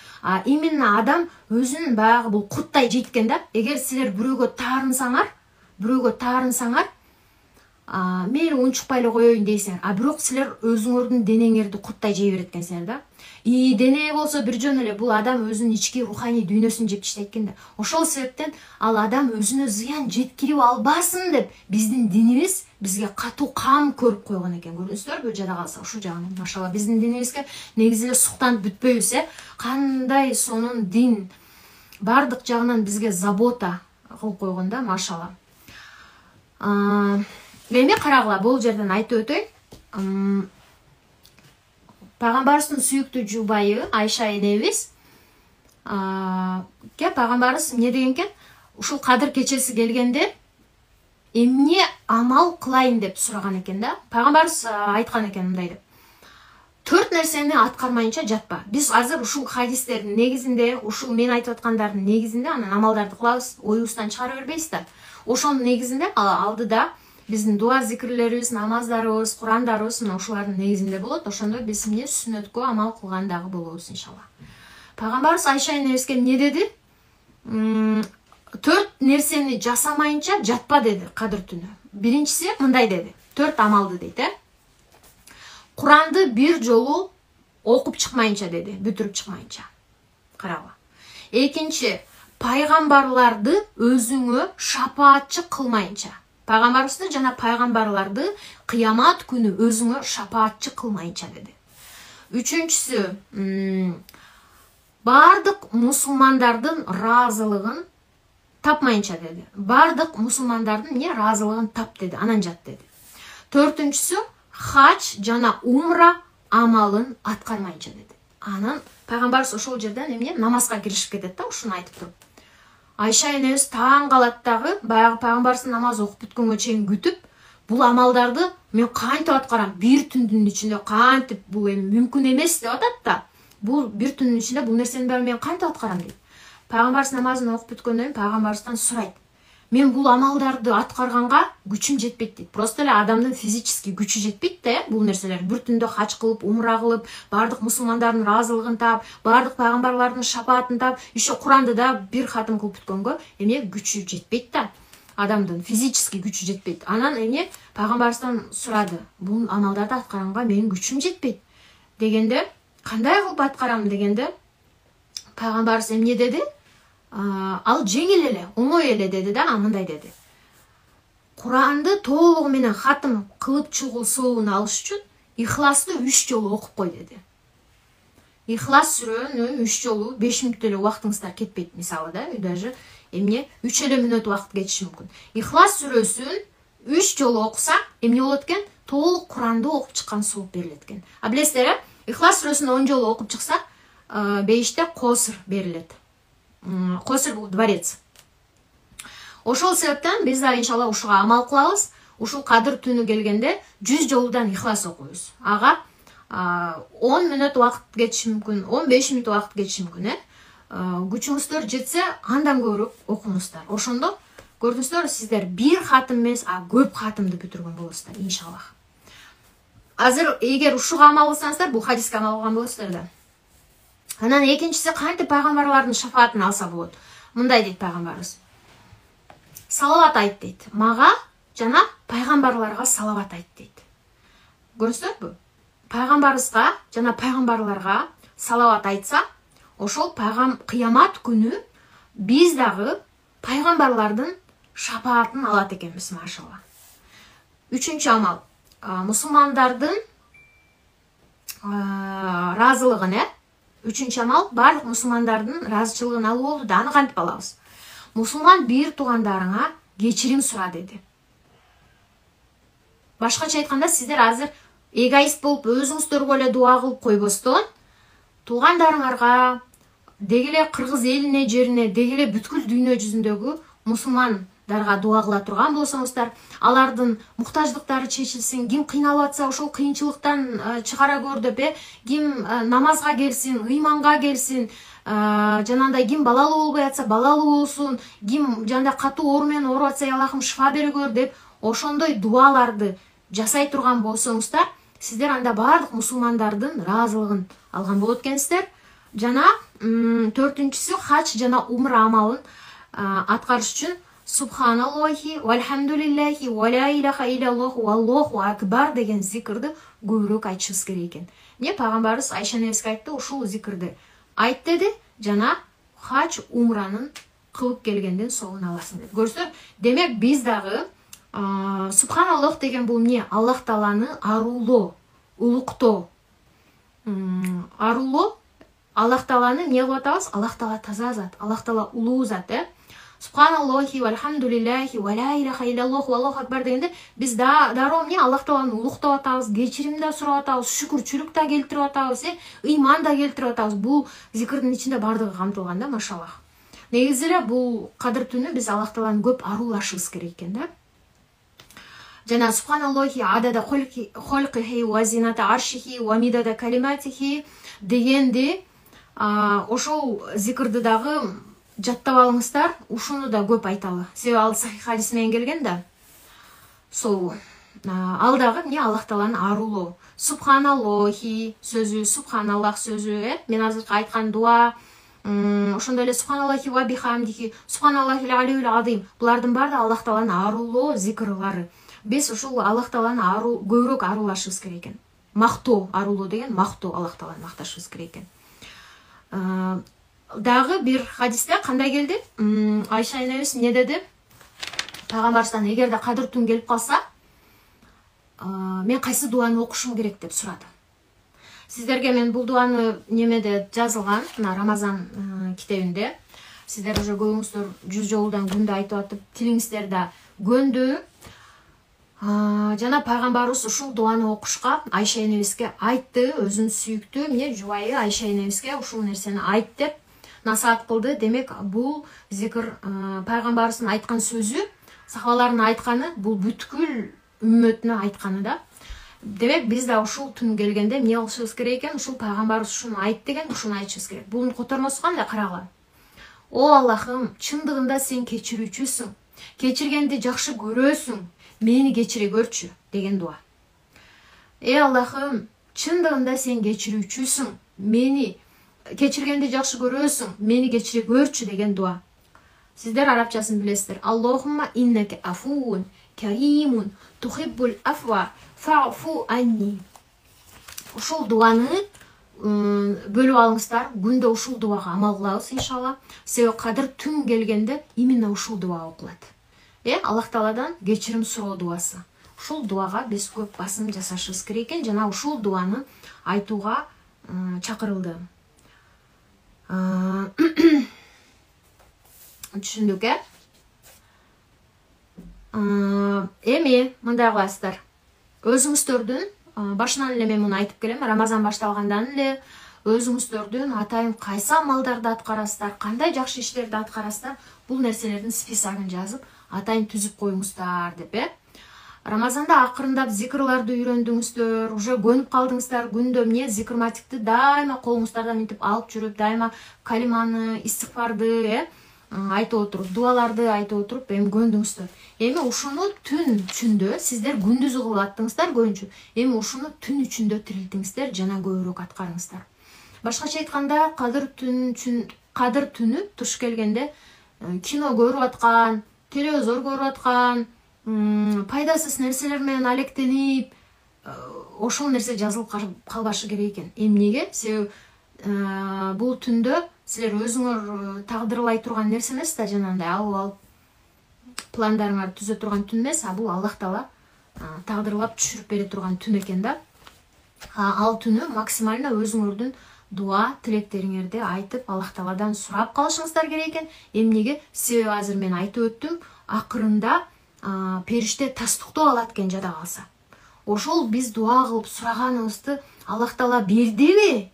Именно адам өзүн баягы бул курттай жейт экен да. Эгер силер бирөөгө таарынсаңар, мейли унчукпай эле коеюн дейсиңер. Бирок силер өзүңөрдүн денеңерди курттай жей берет экенсиңер да. Дене болсо бир жөн эле, бул адам өзүнүн ички руханий дүйнөсүн жеп таштайт экен да. Ошол себептен ал адам өзүнө зыян жеткирип албасын деп биздин динибиз бизге катуу кам көрүп койгон экен. Көрүңүздөрбү, жада калса ушул жагын. Машалла, биздин динибизге негизи эле суктанып бүтпөйбүз, кандай сонун дин бардык жагынан бизге забота кылып койгон да, машалла. Эми карагыла, бул жерден айтып өтөйүн. Пайгамбарыбыздын сүйүктүү жубайы Айша энебиз пайгамбарыбыз эмне деген экен? Ушул кадыр кечеси келгенде эмне амал кылайын деп сураган экен да. Пайгамбарыбыз айткан экен мындай деп: 4 нерсени аткармайынча жатпа. Биз азыр ушул хадистердин негизинде, ушул мен айтып аткандардын негизинде анан амалдарды кылабыз, оюбуздан чыгара бербейбиз да. Ошонун негизинде алдыда биздин дуа зикирлерибиз, намаздарыбыз, курандарыбыз мына ушулардын негизинде болот. Ошондо биз эмне сүннөткө амал кылган дагы болобуз иншалла. Пайгамбарыбыз Айша энебизге эмне деди? 4 нерсени жасамайынча жатпа деди кадыр түнү. Биринчиси мындай деди. 4 амалды дейт, Куранды бир жолу окуп чыкмайынча деди, бүтүрүп чыкмайынча. Карагыла. Экинчи, пайгамбарларды өзүңө шапаатчы кылмайынча. Пайгамбарыбызды жана пайгамбарларды кыямат күнү өзүңө шапаатчы кылмайынча деди. Үчүнчүсү, бардык мусулмандардын разылыгын тапмайынча деди. Бардык мусулмандардын разылыгын тап деди, анан жат деди. Төртүнчүсү, хач жана умра амалын аткармайынча деди. Анан пайгамбарыбыз ошол жерден эмне намазга киришип кетет да, ушуну айтып туруп. Айша энебиз таң калат дагы, баягы пайгамбарыбыздын намаз окуп бүткөнгө чейин күтүп, бул амалдарды мен кантип аткарам? Бир түндүн ичинде кантип, бул эми мүмкүн эмес деп атат да. Бул бир түндүн ичинде бул нерсенин баарын мен кантип аткарам дейт. Пайгамбарыбыз намазын окуп бүткөндөн кийин пайгамбарыбыздан сурайт. Мен бул амалдарды аткарганга күчүм жетпейт дейт. Просто эле адамдын физически күчү жетпейт да, бул нерселер. Бир түндө хач кылып, умра кылып, бардык мусулмандардын разылыгын тап, бардык пайгамбарлардын шапаатын тап, еще Куранды да бир хатым кылып бүткөнгө күчү жетпейт да. Адамдын физически күчү жетпейт. Анан пайгамбарыбыздан сурады. Бул амалдарды аткарганга менин күчүм жетпейт. Дегенде, кандай кылып аткарам дегенде, пайгамбарыбыз эмне деди? Ал жеңил эле, оңой эле деди да, мындай деди. Куранды толугу менен хатым кылып чыгуу сообун алыш үчүн Ихласты 3 жолу окуп кой деди. Ихлас сүрөнү 3 жолу 5 мүнөт эле убактыңыздар кетпейт, мисалы да, даже 3 эле мүнөт убакыт кетиши мүмкүн. Ихлас сүрөсүн 3 жолу окуса, эмне болот экен? Толук Куранды окуп чыккан сооп берилет экен. А билесиздер, Ихлас сүрөсүн 10 жолу окуп чыкса, бейиште косыр берилет. Косыр бул дворец. Ошол себептен биз да иншалла ушуга амал кылабыз. Ушул кадыр түнү келгенде 100 жолудан Ихлас окуйбуз. Ага 10 мүнөт убакыт кетиши мүмкүн, 15 мүнөт убакыт кетиши мүмкүн, Күчүңүздөр жетсе, андан көрүп окуңуздар. Ошондо көрдүңүздөр, сиздер бир хатым эмес, көп хатымды бүтүргөн болосуздар иншалла. Азыр эгер ушуга амал кылсаңыздар, бул хадиске амал кылган болосуздар да. Анан экинчиси кантип пайгамбарлардын шафаатын алса болот? Мындай дейт пайгамбарыбыз. Салават айт дейт. Мага жана пайгамбарларга салават айт дейт. Көрсөтпү? Пайгамбарыбызга жана пайгамбарларга салават айтса, ошол кыямат күнү биз дагы пайгамбарлардын шафаатын алат экенбиз, машалла. Үчүнчү амал, мусулмандардын разылыгын, Үчүнчү амал, барлык мусулмандардын разычылыгын алуу болду да, аны кантип алабыз? Мусулман бир туугандарыңа кечирим сура деди. Башкача айтканда, сиздер азыр эгоист болуп өзүңүздөргө эле дуа кылып койбостон, туугандарыңарга, дегеле кыргыз элине, жерине, дегеле бүткүл дүйнө жүзүндөгү мусулмандарга дуа кыла турган болсоңуздар, алардын муктаждыктары чечилсин, ким кыйналып атса ошол кыйынчылыктан чыгара көр деп, ким намазга келсин, ыйманга келсин, жанагындай ким балалуу болбой атса балалуу болсун, ким жанагындай катуу оору менен ооруп атса Аллахым шифа бере көр деп, ошондой дуаларды жасай турган болсоңуздар, сиздер анда бардык мусулмандардын разылыгын алган болот экенсиздер. Жана төртүнчүсү хач жана умра амалын аткарыш үчүн Субханаллахи вальхамдулиллахи ва ла илаха илляллаху валлаху акбар деген зикирди көбүрөөк айтышыбыз керек экен. Пайгамбарыбыз Айша энебизге айтты, ушул зикирди айт деди, жана хач умранын кылып келгенден соогун аласың деди. Көрсөңөр, демек биз дагы Субханаллах деген бул эмне? Аллах Тааланы арулоо, улуктоо. Арулоо, Аллах Тааланы эмне кылып атабыз? Аллах Таала таза зат, Аллах Таала улуу зат, Субханаллахи вальхамдулиллахи ва ла илаха илляллаху валлаху акбар дегенде биз дароо эмне? Аллах Тааланы улуктап атабыз, кечирим да сурап атабыз, шүкүрчүлүк да келтирип атабыз, ыйман да келтирип атабыз. Бул зикирдин ичинде бардыгы камтылган да, машаллах. Негизи эле бул кадыр түнү биз Аллах Тааланы көп арулашыбыз керек экен да. жана субханаллахи адада холкихи ва зината аршихи ва мидада калиматихи дегенди ошол зикирди дагы жаттап алыңыздар. Ушуну да көп айталы. Себеби ал сахих хадис менен келген да. Сол ал дагы эмне Аллах Тааланын арулоо. Субханаллахи сөзү, субханаллах сөзү, мен азыркы айткан дуа, ошондой эле субханаллахи ва бихамдихи, субханаллахил алиюл азим. Булардын баары Аллах Тааланын арулоо зикрлары. Биз ушул Аллах Тааланы көбүрөөк арулашыбыз керек экен. Мактоо, арулоо деген мактоо, Аллах Тааланы макташыбыз керек экен. Дагы бир хадисте кандай келди? Айша энебиз эмне деди? Пайгамбарыбыздан эгерде кадыр түн келип калса, мен кайсы дуаны окушум керек деп сурады. Сиздерге мен бул дуаны немеде жазылган, мына Рамазан китебинде. Сиздер уже көбүңүздөр 100 жолудан күндө айтып атып, тилиңиздер да көндү. Жана пайгамбарыбыз ушул дуаны окушка Айша энебизге айтты, өзүнүн сүйүктүү эмне жубайы Айша энебизге ушул нерсени айт деп насаат кылды. Демек, бул зикр пайгамбарыбыздын айткан сөзү, сахабалардын айтканы, бул бүткүл үммөтүнө айтканы да. Демек, биз да ушул түн келгенде эмне кылышыбыз керек экен? Ушул пайгамбарыбыз ушуну айт деген, ушуну айтышыбыз керек. Бунун котормосу кандай, карагыла. О Аллахым, чындыгында сен кечирүүчүсүң. Кечиргенди жакшы көрөсүң. Мени кечире көрчү деген дуа. Аллахым, чындыгында сен кечирүүчүсүң. Мени кечиргенди жакшы көрөсүң. Мени кечире көрчү деген дуа. Сиздер арабчасын билесиздер. Аллахумма иннаке афуун каримун тухиббул афва фа'фу анни. Ушул дуаны бөлүп алыңыздар. Күндө ушул дуага амал кылабыз иншалла. Себеби кадыр түн келгенде именно ушул дуа окулат. Аллах Тааладан кечирим суроо дуасы. Ушул дуага биз көп басым жасашыбыз керек экен, жана ушул дуаны айтууга чакырылды. Түшүндүк, эми мындай кыласыздар. Өзүңүздөрдүн башынан эле мен муну айтып келем, Рамазан башталгандан эле өзүңүздөрдүн атайын кайсы амалдарды аткарасыздар, кандай жакшы иштерди аткарасыздар, бул нерселердин списогун жазып, атайын түзүп коюңуздар деп. Рамазанда акырындап зикрларды үйрөндүңүздөр, уже көнүп калдыңыздар, күндө эмне зикрматикти дайыма колуңуздарда мынтип алып жүрүп, дайыма калиманы, истигфарды айтып отуруп, дуаларды айтып отуруп, эми көндүңүздөр. Эми ушуну түн ичинде сиздер күндүзү кылып аттыңыздар көбүнчө. Эми ушуну түн ичинде тирилтиңиздер, жана көбүрөөк аткарыңыздар. Башкача айтканда, кадыр түнү туш келгенде кино көрүп аткан, телевизор көрүп аткан, пайдасыз нерселер менен алектенип, ошол нерсе жазылып калбашы керек экен. Эмнеге? Себеби бул түндө силер өзүңөр тагдырлай турган нерсе эмес да, жанагындай алып алып пландарыңарды түзө турган түн эмес, бул Аллах Таала тагдырлап түшүрүп бере турган түн экен да. Ал түнү максимально өзүңөрдүн дуа тилектериңерди айтып, Аллах Тааладан сурап калышыңыздар керек экен. Эмнеге? Себеби азыр мен айтып өттүм, акырында периште тастыктоо алат экен жада калса. Ошол биз дуа кылып сураганыбызды Аллах Таала бердиби?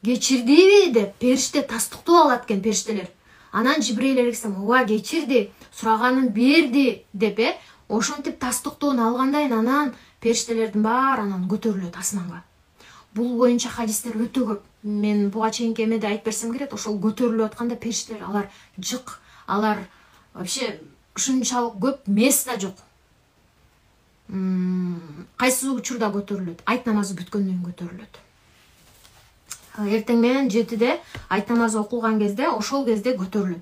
Кечирдиби деп периште тастыктоо алат экен периштелер. Анан Жибрейил алейхиссалам ооба кечирди, сураганын берди деп, ошентип тастыктоону алгандан анан периштелердин баары анан көтөрүлөт асманга. Бул боюнча хадистер өтө көп. Мен буга чейинки эмеде айтып берсем керек, ошол көтөрүлүп атканда периштелер, алар жык, алар вообще ушунчалык көп мес да жок. Кайсы учурда көтөрүлөт? Айт намазы бүткөндөн кийин көтөрүлөт. Эртең менен 7-де айт намазы окулган кезде, ошол кезде көтөрүлөт.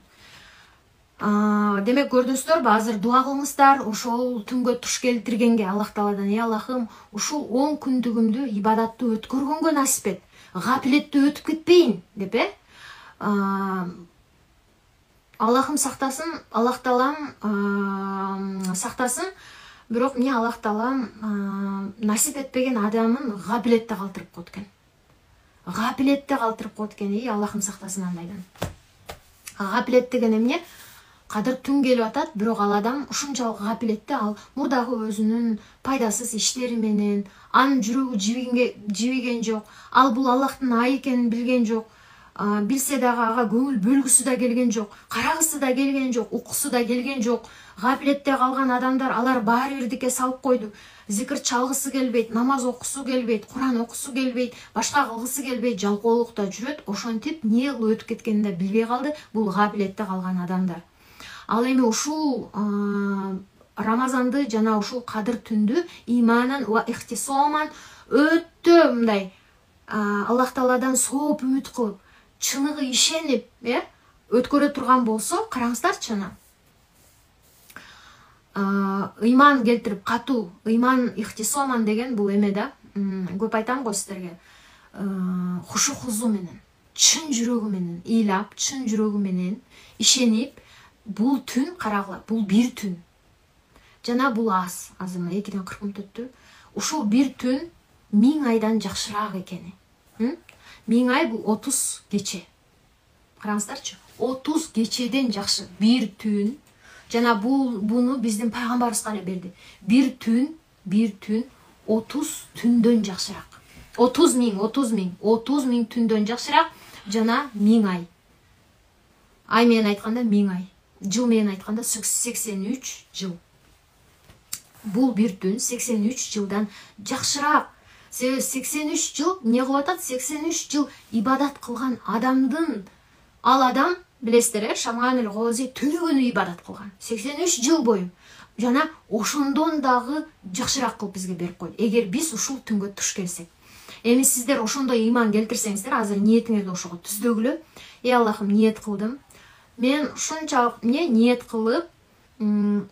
Демек көрдүңүздөрбү, азыр дуа кылыңыздар, ошол түнгө туш келтиргенге Аллах Тааладан, Аллахым, ушул 10 күндүгүмдү ибадаттуу өткөргөнгө насип эт, гафилетте өтүп кетпейин деп. Аллахым сактасын, Аллах Таалам сактасын. Бирок эмне Аллах Таалам насип этпеген адамын гафилетте калтырып коет экен. Гафилетте калтырып коет экен, Аллахым сактасын андайдан. Гафилет деген эмне? Кадыр түн келип атат, бирок ал адам ушунчалык гафилетте, ал мурдагы өзүнүн пайдасыз иштери менен, анын жүрөгү жибиген жок, ал бул Аллахтын айы экенин билген жок, билсе дагы ага көңүл бөлгүсү да келген жок, карагысы да келген жок, уккусу да келген жок. Гапилетте калган адамдар алар баары бирдикке салып койду. Зикир чалгысы келбейт, намаз окусу келбейт, Куран окусу келбейт, башка кылгысы келбейт, жалкоолукта жүрөт. Ошентип эмне кылып өтүп кеткенин да билбей калды. Бул гапилетте калган адамдар. Ал эми ушул Рамазанды жана ушул кадыр түндү иманан ва ихтисоман өтө мындай Аллах Тааладан сооп үмүт кылып, чыныгы ишенип, өткөрө турган болсо, караңыздарчы ана. Ыйман келтирип, катуу, ыйман ихтисоман деген бул эме да. Көп айтам го сиздерге. Хушу хузу менен, чын жүрөгү менен ыйлап, чын жүрөгү менен ишенип, бул түн карагыла, бул бир түн. Жана бул азыр 2-ден 40 мүнөт өттү. Ушул бир түн 1000 айдан жакшыраак экени. 1000 ай бул 30 кече. Караңыздарчы, 30 кечеден жакшы бир түн. Жана буну биздин пайгамбарыбыз гана берди. Бир түн 30 түндөн жакшыраак. 30 миң түндөн жакшыраак, жана 1000 ай. Ай менен айтканда 1000 ай. Жыл менен айтканда 83 жыл. Бул бир түн 83 жылдан жакшыраак. 83 жыл не кылып атат? 83 жыл ибадат кылган адамдын, ал адам билесиздер, Шамганил Гози түнү күнү ибадат кылган. 83 жыл бою. Жана ошондон дагы жакшыраак кылып бизге берип койду. Эгер биз ушул түнгө туш келсек. Эми сиздер ошондой иман келтирсеңиздер, азыр ниетиңерди ошого түздөгүлө. Аллахым, ниет кылдым. Мен ушунчалык ниет кылып,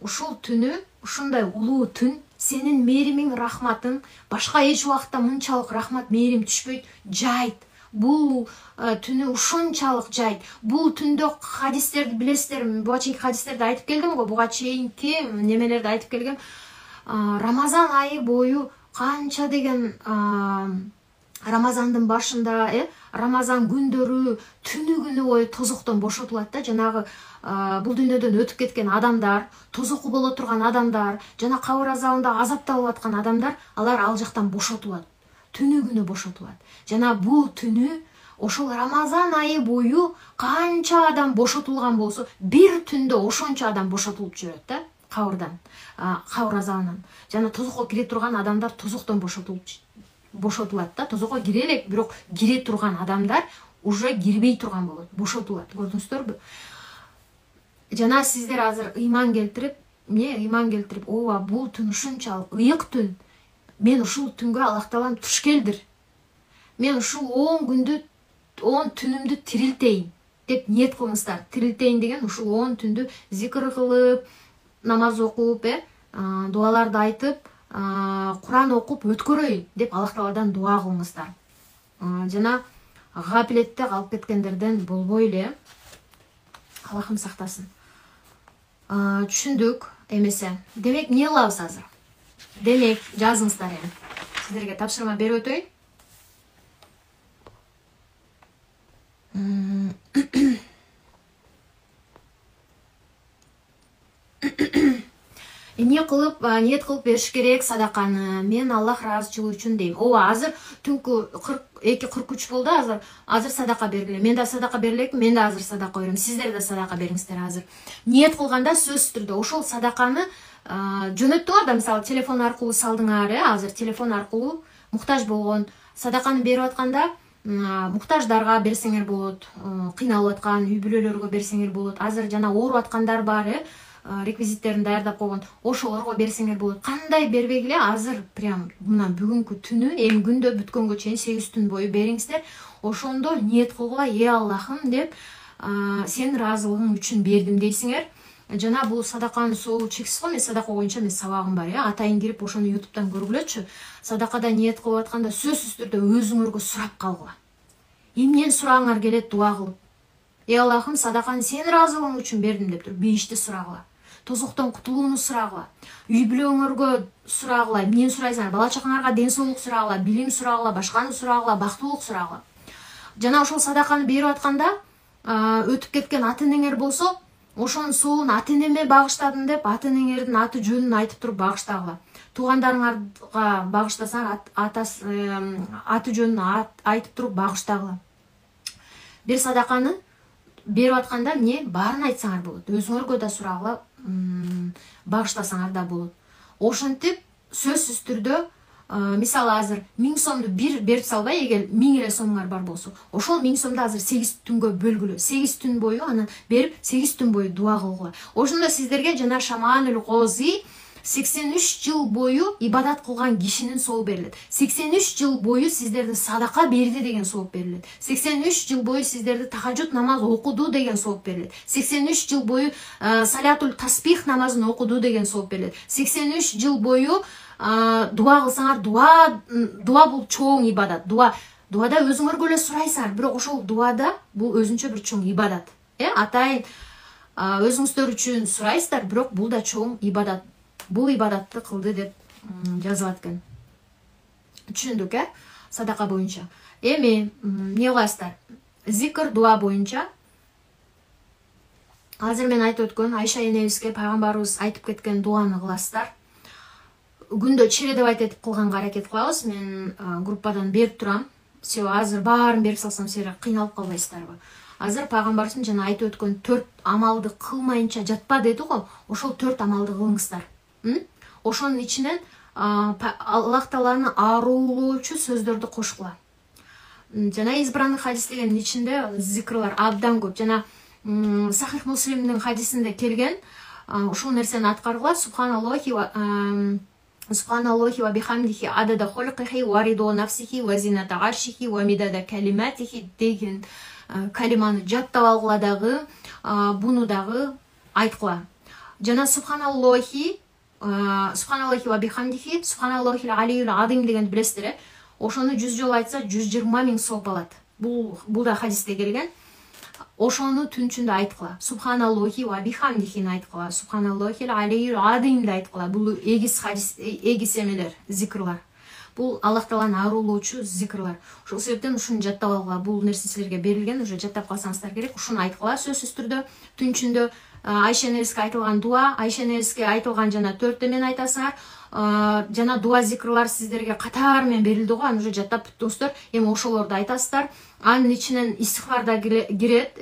ушул түнү, ушундай улуу түн, сенин мээримиң, рахматың, башка эч убакта мынчалык рахмат, мээрим түшпөйт, жайт. Бул түнү ушунчалык жайт. Бул түндө хадистерди билесиздер, буга чейинки хадистерди айтып келдим го, буга чейинки немелерди айтып келгем. Рамазан айы бою канча деген Рамазандын башында, Рамазан күндөрү түнү күнү бою тозоктон бошотулат да, жанагы бул дүйнөдөн өтүп кеткен адамдар, тозоку боло турган адамдар, жана кабыр азабында азапталып аткан адамдар, алар ал жактан бошотулат. Түнү күнү бошотулат. Жана бул түнү ошол Рамазан айы бою канча адам бошотулган болсо, бир түндө ошончо адам бошотулуп жүрөт да, кабырдан, кабыр азабынан. Жана тозокко кире турган адамдар тозоктон бошотулат да, тозокко кире элек, бирок кире турган адамдар уже кирбей турган болот, бошотулат. Көрдүңүздөрбү? Жана сиздер азыр ыйман келтирип, ооба, бул түн ушунчалык ыйык түн. Мен ушул түнгө Аллах Таалам туш келдир. Мен ушул 10 күндү, 10 түнүмдү тирилтейин деп ниет кылыңыздар. Тирилтейин деген ушул 10 түндү зикр кылып, намаз окуп, дуаларды айтып, Куран окуп өткөрөйүн деп Аллах Тааладан дуа кылыңыздар. Жана гапилетте калып кеткендерден болбой эле. Аллахым сактасын. Түшүндүк эмесе. Демек эмне кылабыз азыр? Демек, жазыңыздар эми. Сиздерге тапшырма берип өтөйүн. Эмне кылып, ниет кылып бериш керек садаканы. Мен Аллах ыраазычылыгы үчүн дейм. Ооба, азыр түнкү 42-43 болду, азыр садака бергиле. Мен да садака берилекмин, мен да азыр садака берем. Сиздер да садака бериңиздер азыр. Ниет кылганда сөзсүз түрдө ошол садаканы жөнөттүңөр да, мисалы телефон аркылуу салдыңар, азыр телефон аркылуу муктаж болгон садаканы берип атканда, муктаждарга берсеңер болот, кыйналып аткан үй бүлөлөргө берсеңер болот. Азыр жана ооруп аткандар бар, реквизиттерин даярдап койгон, ошолорго берсеңер болот. Кандай бербегиле, азыр прям мына бүгүнкү түнү, эми күндө бүткөнгө чейин 8 түн бою бериңиздер. Ошондо ниет кылгыла, Аллахым деп, сенин ыраазылыгың үчүн бердим дейсиңер. Жана бул садаканын соолу чексиз го, мен садака боюнча мен сабагым бар, атайын кирип ошону ютубтан көргүлөчү. Садакада ниет кылып атканда сөзсүз түрдө өзүңөргө сурап калгыла. Эмнен сурагыңар келет дуа кылып. Аллахым, садаканы сенин ыраазылыгың үчүн бердим деп туруп бейишти сурагыла. Тозоктон кутулууну сурагыла. Үй бүлөңөргө сурагыла. Эмнен сурайсыңар? Бала чакаңарга ден соолук сурагыла, билим сурагыла, башканы сурагыла, бактылык сурагыла. Жана ошол садаканы берип атканда өтүп кеткен ата-энеңер болсо, ошонун соолун ата-энеме багыштадым деп, ата-энеңердин аты жөнүн айтып туруп багыштагыла. Туугандарыңарга багыштасаң, аты жөнүн айтып туруп багыштагыла. бир садаканы берип атканда эмне баарын айтсаңар болот, өзүңөргө да сурагыла багыштасаңар да болот. Ошентип сөзсүз түрдө мисалы азыр 1000 сомду бир берип салбай, эгер 1000 эле сомуңар бар болсо, ошол 1000 сомду азыр 8 түнгө бөлгүлө, 8 түн бою анан берип 8 түн бою дуа кылгыла. Ошондо сиздерге жана Шаманул Гози 83 жыл бою ибадат кылган кишинин сообу берилет. 83 жыл бою сиздерди садака берди деген сооп берилет. 83 жыл бою сиздерди тахажжуд намаз окуду деген сооп берилет. 83 жыл бою салятул таспих намазын окуду деген сооп берилет. 83 жыл бою дуа кылсаңар, дуа бул чоң ибадат. Дуада өзүңөргө эле сурайсыңар, бирок ошол дуада бул өзүнчө бир чоң ибадат. Атайын өзүңүздөр үчүн сурайсыздар, бирок бул да чоң ибадат. Бул ибадатты кылды деп жазылат экен. Түшүндүк, садака боюнча. Эми эмне кыласыздар? Зикр дуа боюнча азыр мен айтып өткөн Айша энебизге пайгамбарыбыз айтып кеткен дуаны кыласыздар. Күндө чередовать этип кылганга аракет кылабыз. Мен группадан берип турам. Все, азыр баарын берип салсам силер кыйналып калбайсыздарбы? Азыр пайгамбарыбыз жана айтып өткөн 4 амалды кылмайынча жатпа деди го. Ошол 4 амалды кылыңыздар. Ошонун ичинен Аллах Тааланы ааруулоочу сөздөрдү кошкула. Жана избранный хадис дегенин ичинде зикрлар абдан көп. Жана Сахих Муслимдин хадисинде келген ушул нерсени аткаргыла. Субханаллахи ва бихамдихи адада хулкихи ва ридо нафсихи ва зината аршихи ва мидада калиматихи деген калиманы жаттап алгыла дагы, буну дагы айткыла. Жана субханаллахи ва бихамдихи субханаллахил алийюл азим дегенди билесиздер. Ошону 100 жолу айтса 120 000 сооп алат. Бул да хадисте келген. Ошону түн ичинде айткыла. Субханаллахи ва бихамдихи айткыла. Субханаллахил алийюл азим айткыла. Бул эгиз хадис, эгиз эмелер, зикрлар. Бул Аллах Тааланы ааруулоочу зикрлар. Ошол себептен ушуну жаттап алгыла. Бул нерсе силерге берилген, уже жаттап калсаңыздар керек. Ушуну айткыла сөзсүз түрдө. Түн ичинде Айша энебизге айтылган дуа, Айша энебизге айтылган жана 4 эмени айтасыңар. Жана дуа зикрлар сиздерге катар менен берилди го, аны уже жаттап бүттүңүздөр. Эми ошолорду айтасыздар. Анын ичинен истихфар да кирет,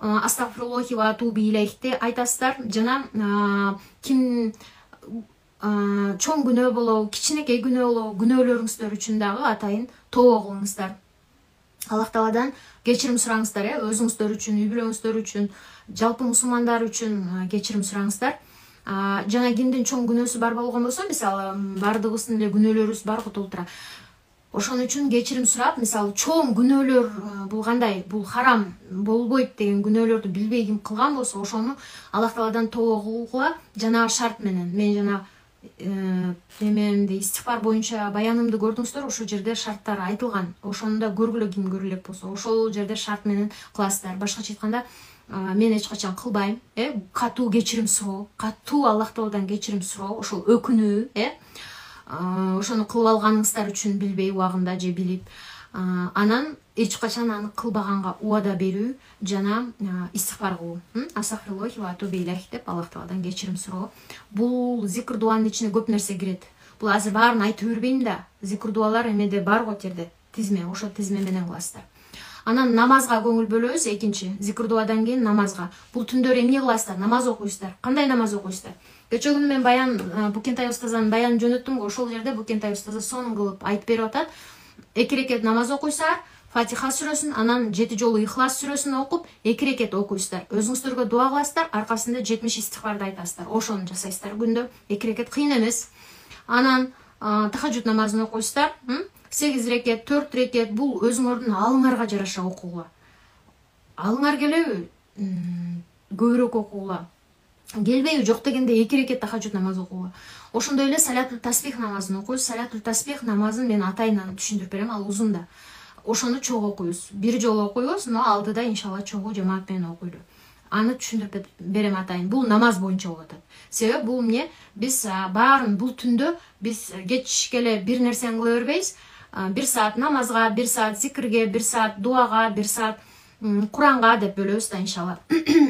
астагфируллахи ва атубу илейхти айтасыздар. Жана ким чоң күнөө болобу, кичинекей күнөө болобу, күнөөлөрүңүздөр үчүн дагы атайын тобо кылыңыздар. Аллах Тааладан кечирим сураңыздар, өзүңүздөр үчүн, үй бүлөңүздөр үчүн, жалпы мусулмандар үчүн кечирим сураңыздар. Жана кимдин чоң күнөөсү бар болгон болсо, мисалы бардыгыбыздын эле күнөөлөрүбүз бар го толтура. Ошон үчүн кечирим сурап, мисалы чоң күнөөлөр бул кандай, бул харам болбойт деген күнөөлөрдү билбей ким кылган болсо, ошону Аллах Тааладан тобо кылгыла жана шарт менен. Мен жана эмемди истихфар боюнча баянымды көрдүңүздөр, ошол жерде шарттар айтылган. Ошону да көргүлө ким көрө элек болсо, ошол жерде шарт менен кыласыздар. Башкача айтканда, мен эч качан кылбайм, катуу кечирим суроо, катуу Аллах Тааладан кечирим суроо, ошол өкүнүү, ошону кылып алганыңыздар үчүн билбей убагында же билип, анан эч качан аны кылбаганга убада берүү жана истихфар кылуу. Астагфируллахи ва атубу илейх деп Аллах Тааладан кечирим суроо. Бул зикр дуанын ичине көп нерсе кирет. Бул азыр баарын айтып бербейм да. Зикр дуалар эмеде бар го жерде, тизме, ошол тизме менен кыласыздар. Анан намазга көңүл бөлөбүз. Экинчи, зикр дуадан кийин намазга. Бул түндөр эмне кыласыздар? Намаз окуйсуздар. Кандай намаз окуйсуздар? Кече күнү мен баян Букентай устазанын баянын жөнөттүм го, ошол жерде Букентай устазы сонун кылып айтып берип атат. 2 рекет намаз окуйсуздар, Фатиха сүрөсүн, анан 7 жолу Ихлас сүрөсүн окуп, 2 рекет окуйсуздар. Өзүңүздөргө дуа кыласыздар, аркасында 70 истихфарды айтасыздар. Ошону жасайсыздар күндө. 2 рекет кыйын эмес. Анан тахажжуд намазын окуйсуздар. 8 рекет, 4 рекет, бул өзүңөрдүн алыңарга жараша окугула. Алыңар келеби? Көбүрөөк окугула. Келбейби, жок дегенде 2 рекет тахажжуд намаз окугула. Ошондой эле салятул таспих намазын окуйсуз. Салятул таспих намазын мен атайын түшүндүрүп берем, ал узун да. Ошону чогуу окуйбуз. Бир жолу окуйбуз, но алдыда иншалла чогуу жамаат менен окуйлу. Аны түшүндүрүп берем атайын. Бул намаз боюнча болуп атат. Себеби бул эмне? Биз баарын бул түндө биз кечке эле бир нерсени кыла бербейбиз. 1 саат намазга, 1 саат зикирге, 1 саат дуага, 1 саат Куранга деп бөлөбүз да иншалла.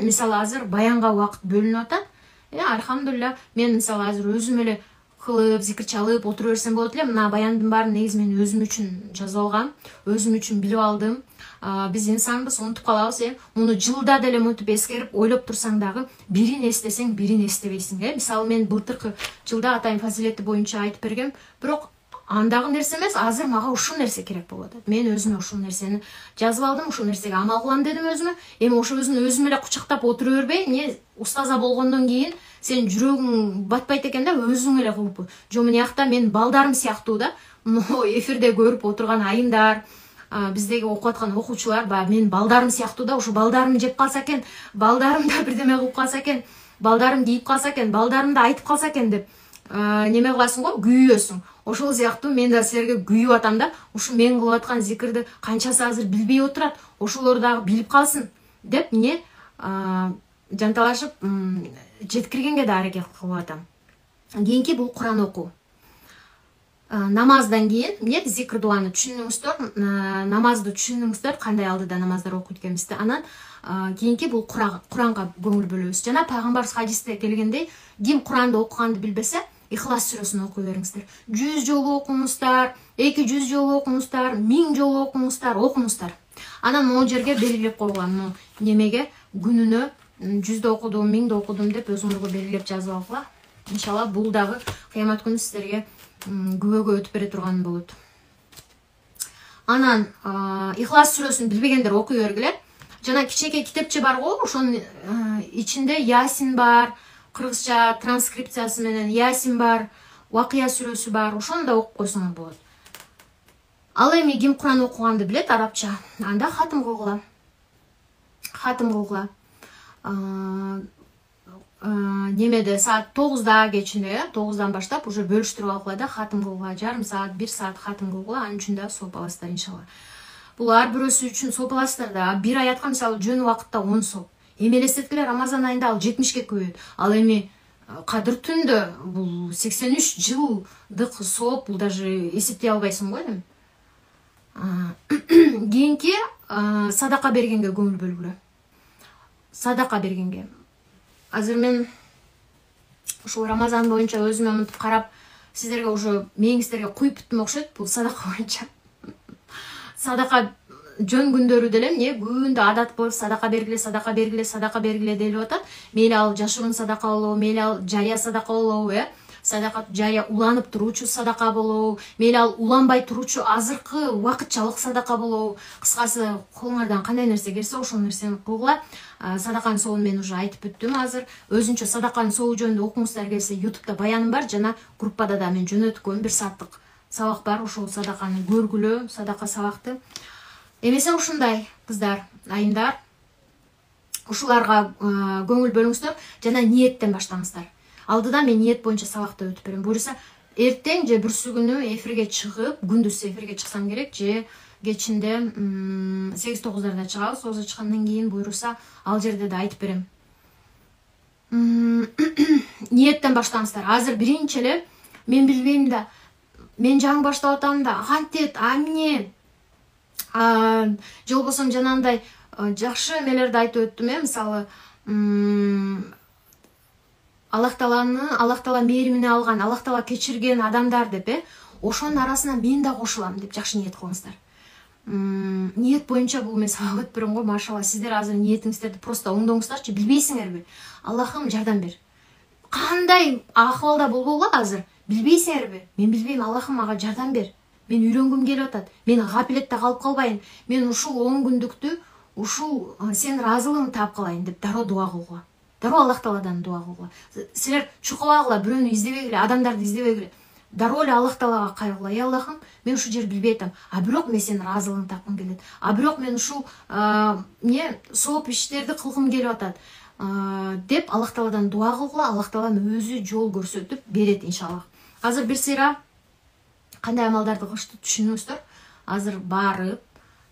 Мисалы азыр баянга убакыт бөлүнүп атат. Альхамдулилля, мен мисалы азыр өзүм эле кылып, зикир чалып отура берсем болот эле. Мына баяндын баарын негизи мен өзүм үчүн жазып алгам, өзүм үчүн билип алдым. Биз инсанбыз, унутуп калабыз, муну жылда деле мынтип эскерип ойлоп турсаң дагы бирин эстесең, бирин эстебейсиң, Мисалы мен былтыркы жылда атайын фазилети боюнча айтып бергем, бирок андагы нерсе эмес, азыр мага ушул нерсе керек болуп атат. Мен өзүмө ушул нерсени жазып алдым, ушул нерсеге амал кылам дедим өзүмө. Эми ошо өзүм эле кучактап отура бербей, эмне устаза болгондон кийин сен жүрөгүң батпайт экен да, өзүң эле кылып. Жо мынакта мен балдарым сыяктуу да, эфирде көрүп отурган айымдар, биздеги окуп аткан окуучулар, мен балдарым сыяктуу да, ушу балдарым жеп калса экен, балдарым да бирдеме кылып калса экен, балдарым кийип калса экен, балдарым да айтып калса экен деп неме кыласың го, күйүөсүң. Ошол сыяктуу мен да силерге күйүп атам да, ушу мен кылып аткан зикирди канчасы азыр билбей отурат, ошолор дагы билип калсын деп жанталашып жеткиргенге да аракет кылып атам. Кийинки бул Куран окуу. Намаздан кийин зикир дуаны түшүндүңүздөр, намазды түшүндүңүздөр, кандай алдыда намаздар окуйт экенбизди. Анан кийинки бул Куранга көңүл бөлөбүз. Жана пайгамбарыбыз хадисте келгендей, ким Куранды окуганды билбесе, Ихлас сүрөсүн окуй бериңиздер. 100 жолу окуңуздар, 200 жолу окуңуздар, 1000 жолу окуңуздар. Анан могу жерге белгилеп койгула, немеге күнүнө 100 окудум, 1000 окудум деп өзүңөргө белгилеп жазып алгыла. Иншалла бул дагы кыямат күнү силерге күбөгө өтүп бере турган болот. Анан Ихлас сүрөсүн билбегендер окуй бергиле. Жана кичинекей китепче бар го, ошонун ичинде Ясин бар, кыргызча транскрипциясы менен Ясин бар, Вакыя сүрөсү бар, ошону да окуп койсоңор болот. Ал эми ким Куран окуганды билет арабча, анда хатым кылгыла. Немеде саат 9-да кечинде, 9-дан баштап уже бөлүштүрүп алгыла да, хатым кылгыла, жарым саат, 1 саат хатым кылгыла, анын үчүн да сооп аласыздар иншалла. Бул ар бирөөсү үчүн сооп аласыздар да, бир аятка мисалы жөн убакытта 10 сооп. Эми элестеткиле, Рамазан айында ал 70ке көбөйөт. Ал эми кадыр түндө бул 83 жылдык сооп, бул даже эсептей албайсың го эми. Кийинки садака бергенге көңүл бөлгүлө. Садака бергенге. Азыр мен ушул Рамазан боюнча өзүмө мынтип карап, сиздерге уже мээңиздерге куюп бүттүм окшойт бул садака боюнча. Садака жөн күндөрү деле күндө адат кылып садака бергиле делип атат. Мейли ал жашыруун садака болобу, мейли ал жарыя садака болобу, садака жарыя уланып туруучу садака болобу, мейли ал уланбай туруучу азыркы убакытчалык садака болобу. Кыскасы, колуңардан кандай нерсе келсе ошол нерсени кылгыла. Садаканын сообун мен уже айтып бүттүм азыр. Өзүнчө садаканын сообу жөнүндө окуңуздар келсе, YouTube'да баяным бар, жана группада да мен жөнөткөм 1 сааттык сабак бар, ошол садаканы көргүлө, садака сабакты. Эмесе ушундай кыздар, айымдар, ушуларга көңүл бөлүңүздөр жана ниеттен баштаңыздар. Алдыда мен ниет боюнча сабакты өтүп берем. Буюрса, эртең же бүрсү күнү эфирге чыгып, күндүз эфирге чыксам керек, же кечинде 8-9-дарда чыгабыз. Озо чыккандан кийин буюрса, ал жерде да айтып берем. Ниеттен баштаңыздар. Азыр биринчи эле мен билбейм да, мен жаңы баштап атам да, кантет, эмне же болбосо жанагындай жакшы эмелерди айтып өттүм, мисалы Аллах Таала мээримине алган, Аллах Таала кечирген адамдар деп, ошонун арасына мен да кошулам деп жакшы ниет кылыңыздар. Ниет боюнча бул мен сабак өтүп берем го, машалла. Сиздер азыр ниетиңиздерди просто оңдоңуздарчы, билбейсиңерби? Аллахым жардам бер. Кандай акыбалда болбогула азыр? Билбейсиңерби? Мен билбейм, Аллахым мага жардам бер. Мен үйрөнгүм келип атат. Мен гафилетте калып калбайын. Мен ушул 10 күндүктү, ушул сен ыраазылыгыңды таап калайын деп дароо дуа кылгыла. Дароо Аллах Тааладан дуа кылгыла. Силер чукубагыла, бирөөнү издебегиле, адамдарды издебегиле. Дароо эле Аллах Таалага кайгыла. Ey Аллахым, мен ушул жерди билбей атам. Бирок мен сенин ыраазылыгыңды тапкым келет. Бирок мен ушул сооп иштерди кылгым келип атат. Деп Аллах Тааладан дуа кылгыла. Аллах Таала өзү жол көрсөтүп берет иншалла. Азыр бир сыйра кандай амалдарды кылышты түшүнүңүздөр. Азыр барып,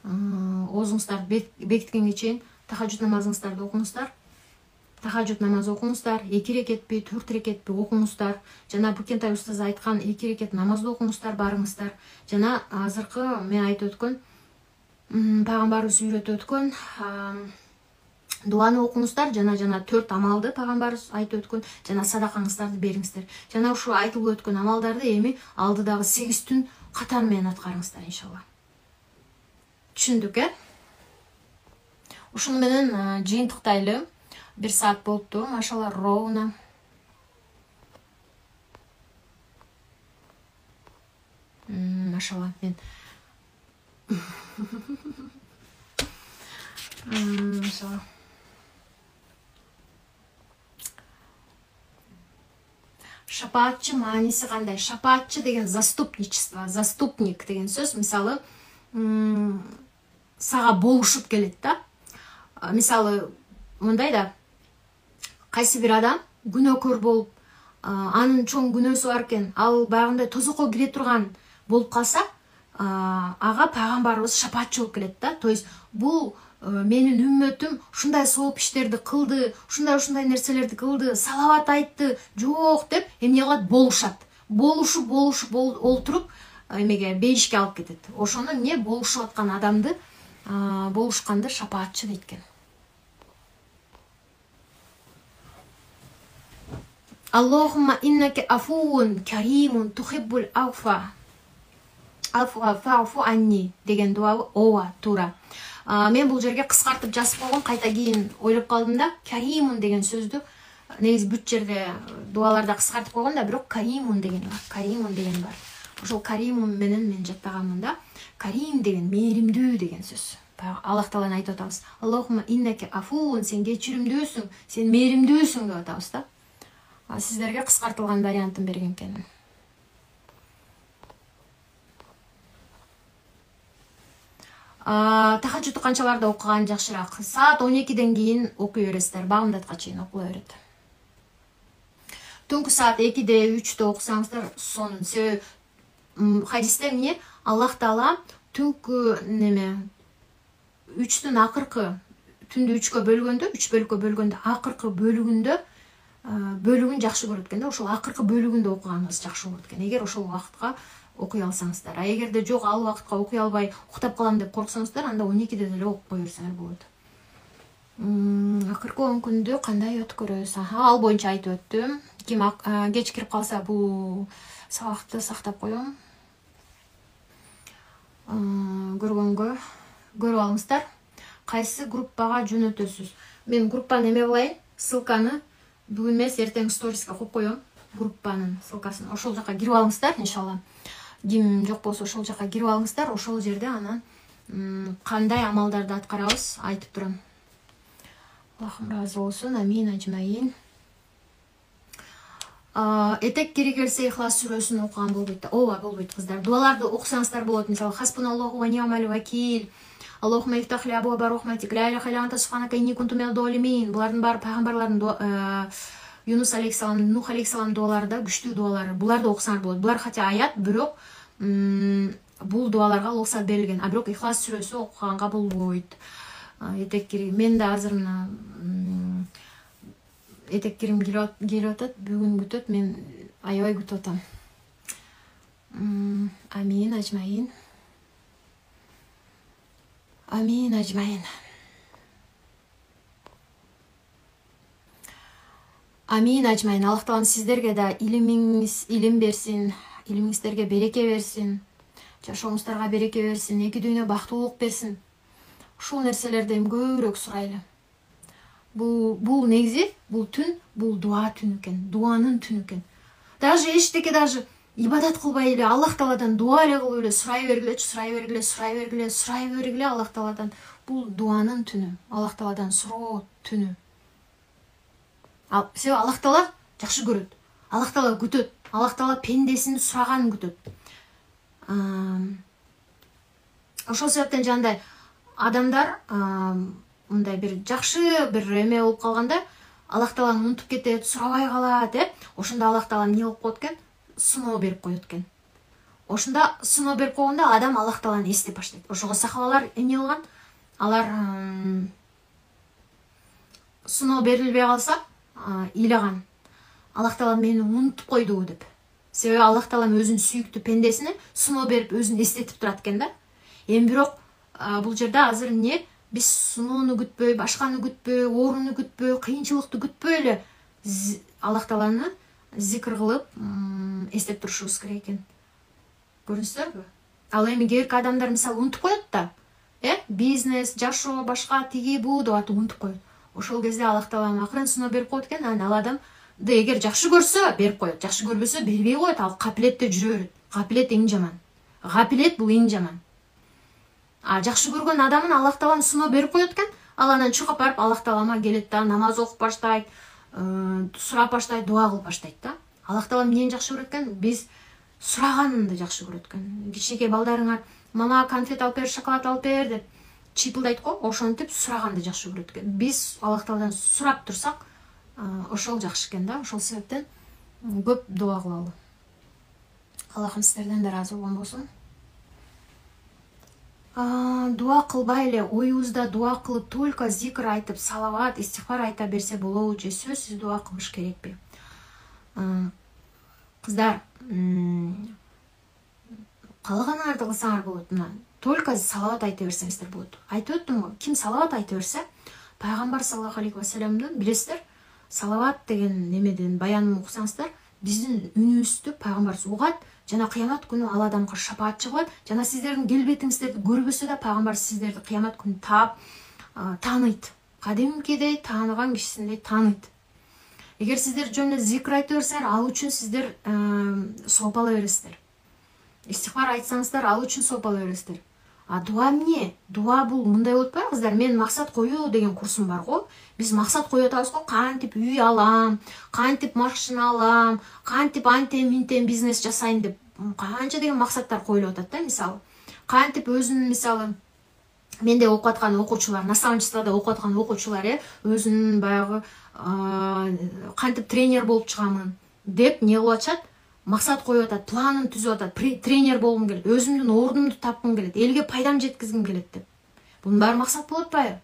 оозуңуздарды бекиткенге чейин тахажжуд намазыңыздарды окуңуздар. Тахажжуд намазы окуңуздар, 2 рекетпи, 4 рекетпи окуңуздар. Жана Букентай устаз айткан 2 рекет намазды окуңуздар, барыңыздар. Жана азыркы мен айтып өткөн, пайгамбарыбыз үйрөтүп өткөн дуаны окуңуздар, жана 4 амалды пайгамбарыбыз айтып өткөн, жана садакаңыздарды бериңиздер. Жана ушу айтылып өткөн амалдарды эми алдыдагы 8 түн катар менен аткарыңыздар иншалла. Түшүндүк, Ушуну менен жыйынтыктайлы. 1 саат болупту, машалла, ровно. Машалла, мен машалла. Шапаатчы мааниси кандай? Шапаатчы деген заступничество, заступник деген сөз. Мисалы, сага болушуп келет да. Мисалы, мындай да, кайсы бир адам күнөөкөр болуп, анын чоң күнөөсү бар экен, ал баягындай тозокко кире турган болуп калса, ага пайгамбарыбыз шапаатчы болуп келет да. То есть бул менин үммөтүм ушундай сооп иштерди кылды, ушундай нерселерди кылды, салават айтты, жок деп эмне кылат? Болушат. Болушуп олтуруп эмеге бейишке алып кетет. Ошону эмне болушуп аткан адамды болушканды шапаатчы дейт экен. Аллахумма иннаке афуун каримун тухиббул афа фа'фу анни деген дуабы ооба туура. Мен бул жерге кыскартып жазып койгом, кайта кийин ойлоп калдым да, каримун деген сөздү негизи бүт жерде дуаларда кыскартып койгон да, бирок каримун деген бар. Ошол каримун менен мен жаттаганмын да. Карим деген мээримдүү деген сөз. Аллах Тааланы айтып атабыз. Аллахумма иннаке афуун, сен кечиримдүүсүң, сен мээримдүүсүң деп атабыз да. Сиздерге кыскартылган вариантын берген экенмин. Тахаджуд канчаларда окуган жакшыраак? Саат 12ден кийин окуй бересиздер, багымдатка чейин окула берет. Түнкү саат 2де, 3де окусаңыздар сонун. Себеби хадисте эмне? Аллах Таала түнкү неме 3түн акыркы, түндү 3кө бөлгөндө, 3 бөлүккө бөлгөндө акыркы бөлүгүндө бөлүгүн жакшы көрөт экен да. Ошол акыркы бөлүгүндө окуганыңыз жакшы болот экен, эгер ошол убакытка окуй алсаңыздар. Эгерде жок, ал убакытка окуй албай уктап калам деп корксоңуздар, анда 12де деле окуп кой берсеңер болот. Акыркы 10 күндү кандай өткөрөбүз? Ал боюнча айтып өттүм. Ким кеч кирип калса бул сабакты сактап коем. Көргөнгө көрүп алыңыздар. Кайсы группага жөнөтөсүз? Мен группаны эме кылайын, ссылканы бүгүн эмес, эртең сториске коюп коем. Группанын ссылкасын ошол жака кирип алыңыздар иншалла. Ким жок болсо ошол жака кирип алыңыздар. Ошол жерде анан кандай амалдарды аткарабыз айтып турам. Аллахым разы болсун. Амин ажмаин. Этек кири келсе Ихлас сүрөсүн окуган болбойт. Ооба, болбойт кыздар. Дуаларды окусаңыздар болот. Мисалы, хасбуналлаху ва ни'мал вакил. Аллахумма ифтах ли абуаба рахматик, ла иляха илля анта субханака инни кунту миназ залимин. Булардын баары пайгамбарлардын Юнус алейхиссалам, Нух алейхиссалам дуаларда, күчтүү дуалары. Буларды окусаңар болот. Булар хотя аят, бирок бул дуаларга рухсат берилген. А бирок Ихлас сүрөсү окуганга болбойт. Этек кири. Мен да азыр мына этек кирим келип атат, бүгүн күтөт, мен аябай күтүп атам. Амин ажмаин. Амин ажмаин. Амин ажмаин. Аллах Таалам сиздерге да илим берсин, илимиңиздерге береке берсин, жашооңуздарга береке берсин, эки дүйнө бактылуулук берсин. Ушул нерселерден көбүрөөк сурайлы. Бул негизи, бул түн, бул дуа түнү экен, дуанын түнү экен. Даже эчтеке даже ибадат кылбай эле Аллах Тааладан дуа эле кылып эле сурай бергиле Аллах Тааладан. Бул дуанын түнү, Аллах Тааладан суроо түнү. Себеби Аллах Таала жакшы көрөт. Аллах Таала күтөт. Аллах Таала пендесин сураганын күтөт. Ошол себептен жандай адамдар мындай бир жакшы бир эме болуп калганда Аллах Тааланы унутуп кетет, сурабай калат, ошондо Аллах Таала эмне кылып коет экен? Сыноо берип коет экен. Ошондо сыноо берип койгондо адам Аллах Тааланы эстеп баштайт. Ошого сахабалар эмне кылган? Алар сыноо берилбей калса, ыйлаган. Аллах Таала мени унутуп койду деп. Себеби Аллах Таала өзүнүн сүйүктүү пендесине сыноо берип өзүн эстетип турат экен да. Эми бирок бул жерде азыр эмне? биз сыноону күтпөй, башканы күтпөй, ооруну күтпөй, кыйынчылыкты күтпөй эле Аллах Тааланы зикр кылып эстеп турушубуз керек экен. Көрдүңүздөрбү? Ал эми кээки адамдар мисалы унутуп коет да. Бизнес, жашоо, башка тиги бу деп атып унутуп коет. Ошол кезде Аллах Таала акырын сыноо берип коет экен. Ал адам эгер жакшы көрсө берип коет, жакшы көрбөсө бербей коет. Ал капилетте жүрө берет. Капилет эң жаман. Капилет бул эң жаман. Жакшы көргөн адамын Аллах Таала сыноо берип коет экен. Ал анан чыгып барып Аллах Таалама келет да, намаз окуп баштайт, сурап баштайт, дуа кылып баштайт да. Аллах Таала эмнени жакшы көрөт экен? Биз сураганды жакшы көрөт экен. Кичинекей балдарыңар мама конфет алып бер, шоколад алып бер деп чыйпылдайт го, ошентип сураганды жакшы көрөт экен. Биз Аллах Тааладан сурап турсак, ошол жакшы экен да. Ошол себептен көп дуа кылалы. Аллахым сиздерден да ыраазы болсун. Дуа кылбай эле оюбузда дуа кылып только зикр айтып, салават, истихфар айта берсе болобу же сөзсүз дуа кылыш керекпи? Кыздар, каалаганыңарды кылсаңар болот. Мына только салават айта берсеңиздер болот. Айтып өттүм го, ким салават айта берсе, пайгамбар саллаллаху алейхи ва салламдан билесиздер, салават деген немеден баянын окусаңыздар, биздин үнүбүздү пайгамбарыбыз угат, жана кыямат күнү ал адамга шапаатчы кылат, жана сиздердин келбетиңиздерди көрбөсө да пайгамбар сиздерди кыямат күнү таап тааныйт. Кадимкидей тааныган кишисиндей тааныйт. Эгер сиздер жөн эле зикр айта берсеңер, ал үчүн сиздер сооп ала бересиздер. Истихфар айтсаңыздар, ал үчүн сооп ала бересиздер. Дуа эмне? Дуа бул мындай болуп атпайбы кыздар? Мен максат коюу деген курсум бар го. Биз максат коюп атабыз го, кантип үй алам, кантип машина алам, кантип антем бизнес жасайм деп канча деген максаттар коюлуп атат да, мисалы. Кантип өзүнүн мисалы менде окуп аткан окуучулар, наставничествода окуп аткан окуучулар өзүнүн баягы кантип тренер болуп чыгамын деп не кылып атышат? Максат коюп атат, планын түзүп атат. Тренер болгум келет, өзүмдүн ордумду тапкым келет, элге пайдам жеткизгим келет деп. Бунун баары максат болот атпайбы?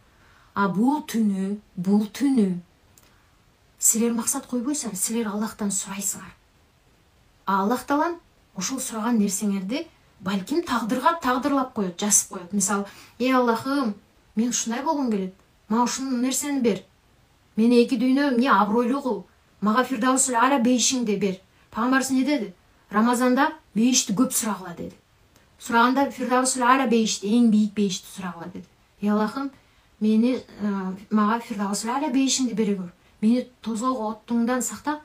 Бул түнү силер максат койбойсуңар, силер Аллахтан сурайсыңар. Аллах Таалам ошол сураган нерсеңерди балким тагдырлап коет, жазып коет. Мисалы, Аллахым, мен ушундай болгум келет. Мага ушул нерсени бер. Мени эки дүйнө эмне абройлуу кыл. Мага Фирдаусул А'ла бейишиңди бер. Пайгамбарыбыз не деди? Рамазанда бейишти көп сурагыла деди. Сураганда Фирдаусул А'ла бейишти, эң бийик бейишти сурагыла деди. Аллахым, мага Фирдаусул А'ла бейишиңди бере көр. Мени тозок оттуңдан сакта.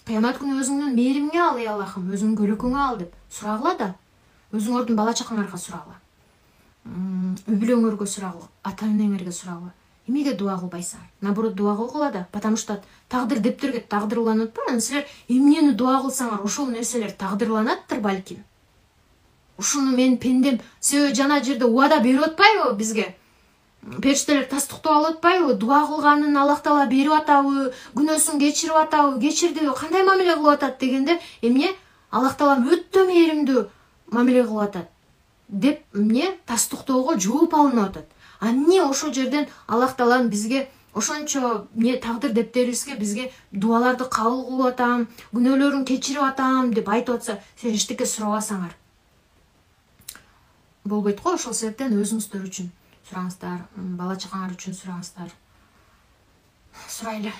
Кыямат күнү өзүңдүн мээримиңе ал, Аллахым, өзүңдүн көлөкүңө ал деп сурагыла да. Өзүңөрдүн бала чакаңарга сурагыла. Үй бүлөңөргө сурагыла, ата энеңерге сурагыла. Эмнеге дуа кылбайсыңар? Наоборот, дуа кылгыла да, потому что тагдыр дептерге тагдырланып атпайбы? Силер эмнени дуа кылсаңар, ошол нерселер тагдырланаттыр балким. Ушуну мен пендем, себеби жана жерде убада берип атпайбы бизге? Периштелер тастыктап алып атпайбы? Дуа кылганын Аллах Таала берип атабы, күнөөсүн кечирип атабы, кечирдиби, кандай мамиле кылып атат дегенде, эмне? Аллах Таала өтө мээримдүү мамиле кылып атат деп эмне? Тастыктоого жооп алынып атат. Эмне ошол жерден Аллах Таалам бизге ошончо не тагдыр дептерибизге бизге дуаларды кабыл кылып атам, күнөөлөрүн кечирип атам деп айтып атса, силер эчтеке сурабасаңар болбойт го. Ошол себептен өзүңүздөр үчүн сураңыздар, бала чакаңар үчүн сураңыздар. Сурайлы.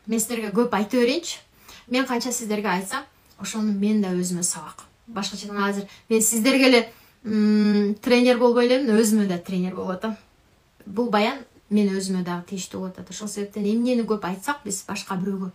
Мен сиздерге көп айта берейинчи. Мен канча сиздерге айтсам, ошону мен да өзүмө сабак. Башкача азыр мен сиздерге эле тренер болбой элем, өзүмө да тренер болуп атам. Бул баян мен өзүмө дагы тийиштүү болуп атат. Ошол себептен эмнени көп айтсак, биз башка бирөөгө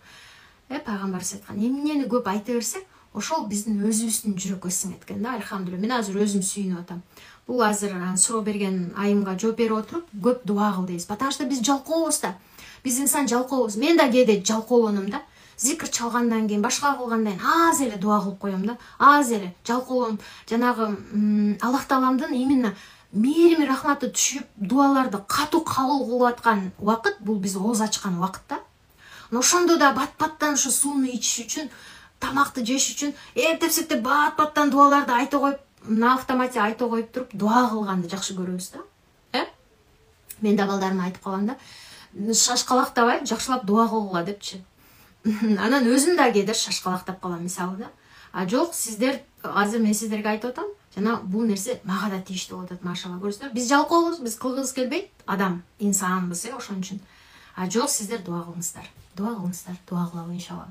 пайгамбарыбыз айткан, эмнени көп айта берсек, ошол биздин өзүбүздүн жүрөккө сиңет экен да. Альхамдулилла. Мен азыр өзүм сүйүнүп атам. Бул азыр суроо берген айымга жооп берип отуруп, көп дуа кыл дейбиз. Потому что биз жалкообуз да. Биз инсан жалкообуз. Мен да кээде жалкообонум да. Зикр чалгандан кийин, башка кылгандан кийин аз эле дуа кылып коем да. Аз эле жалкообум. Жанагы Аллах Тааламдын именно мээрими рахматы түшүп, дуаларды катуу кабыл кылып аткан убакыт бул биз ооз ачкан убакыт да. Ошондо да бат-баттан ушу сууну ичиш үчүн, тамакты жеш үчүн эптеп бат-баттан дуаларды айта коюп, на автомате айта коюп туруп дуа кылганды жакшы көрөбүз да. Мен да балдарыма айтып калам да, шашкалактабай, жакшылап дуа кылгыла депчи. Анан өзүм да кээде шашкалактап калам мисалы да. Жок, сиздер азыр мен сиздерге айтып атам, жана бул нерсе мага да тийиштүү болуп атат, машалла. Көрүсүздөр, биз жалкообуз, биз кылгыбыз келбейт, адам, инсанбыз, ошон үчүн. А жок, сиздер дуа кылыңыздар. Дуа кылыңыздар, дуа кылалы иншалла.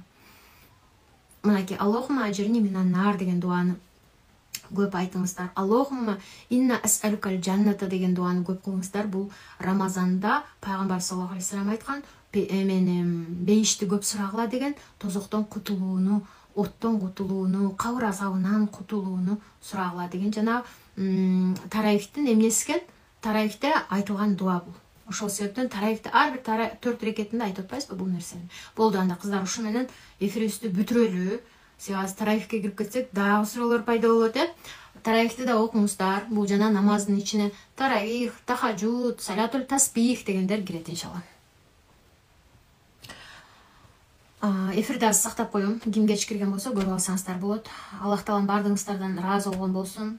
Мынакей Аллахумма ажирни минан нар деген дуаны көп айтыңыздар. Аллахумма инна ас'алукал жанната деген дуаны көп кылыңыздар. Бул Рамазанда пайгамбар саллаллаху алейхи вассалам айткан, бейишти көп сурагыла деген, тозоктон кутулууну, оттон кутулууну, кабыр азабынан кутулууну сурагыла деген жана таравихтин эмнеси экен? Таравихте айтылган дуа бул. Ошол себептен таравихте ар бир 4 рекетинде айтып атпайсызбы бул нерсени? Болду, анда кыздар, ушу менен эфирибизди бүтүрөлү. Сиз таравихке кирип кетсек, дагы суроолор пайда болот, Таравихти да окуңуздар. Бул жана намаздын ичине таравих, тахаджуд, салатул таспих дегендер кирет иншалла. Эфирди аз сактап коем. Ким кеч кирген болсо көрүп алсаңыздар болот. Аллах таалам бардыгыңыздардан ыраазы болгон болсун.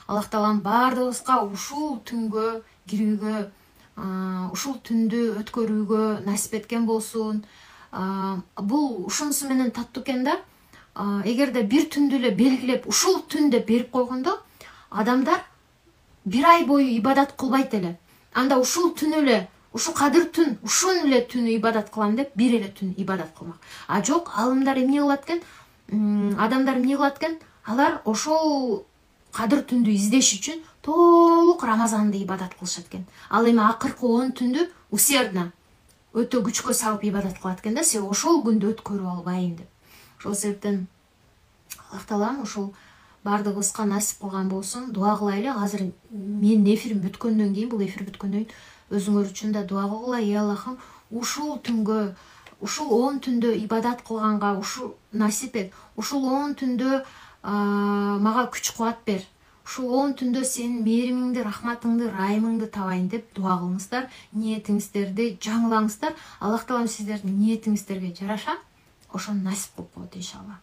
Аллах таалам бардыгыбызга ушул түнгө кирүүгө, ушул түндү өткөрүүгө насип эткен болсун. Бул ушунусу менен таттуу экен да. Эгерде бир түндү эле белгилеп, ушул түн деп берип койгондо, адамдар бир ай бою ибадат кылбайт эле. Анда ушул түн эле, ушу кадыр түн, ушун эле түн ибадат кылам деп, бир эле түн ибадат кылмак. А жок, алымдар эмне кылат экен? Адамдар эмне кылат экен? Алар ошол кадыр түндү издеш үчүн толук Рамазанды ибадат кылышат экен. Ал эми акыркы 10 түндү усердно өтө күчкө салып ибадат кылат экен да, себеби ошол күндү өткөрүп албайын деп. Ошол себептен Аллах таалам ошол бардыгыбызга насип кылган болсун. Дуа кылайлы. Азыр менин эфирим бүткөндөн кийин, бул эфир бүткөндөн кийин өзүңөр үчүн да дуа кылгыла. Аллахым, ушул түнгө, ушул 10 түндө ибадат кылганга ушул насип эт. Ушул 10 түндө мага күч кубат бер. Ушул 10 түндө сенин мээримиңди, рахматыңды, райымыңды табайын деп дуа кылыңыздар. Ниетиңиздерди жаңылаңыздар. Аллах таалам сиздердин ниетиңиздерге жараша ошону насип кылып коет иншалла.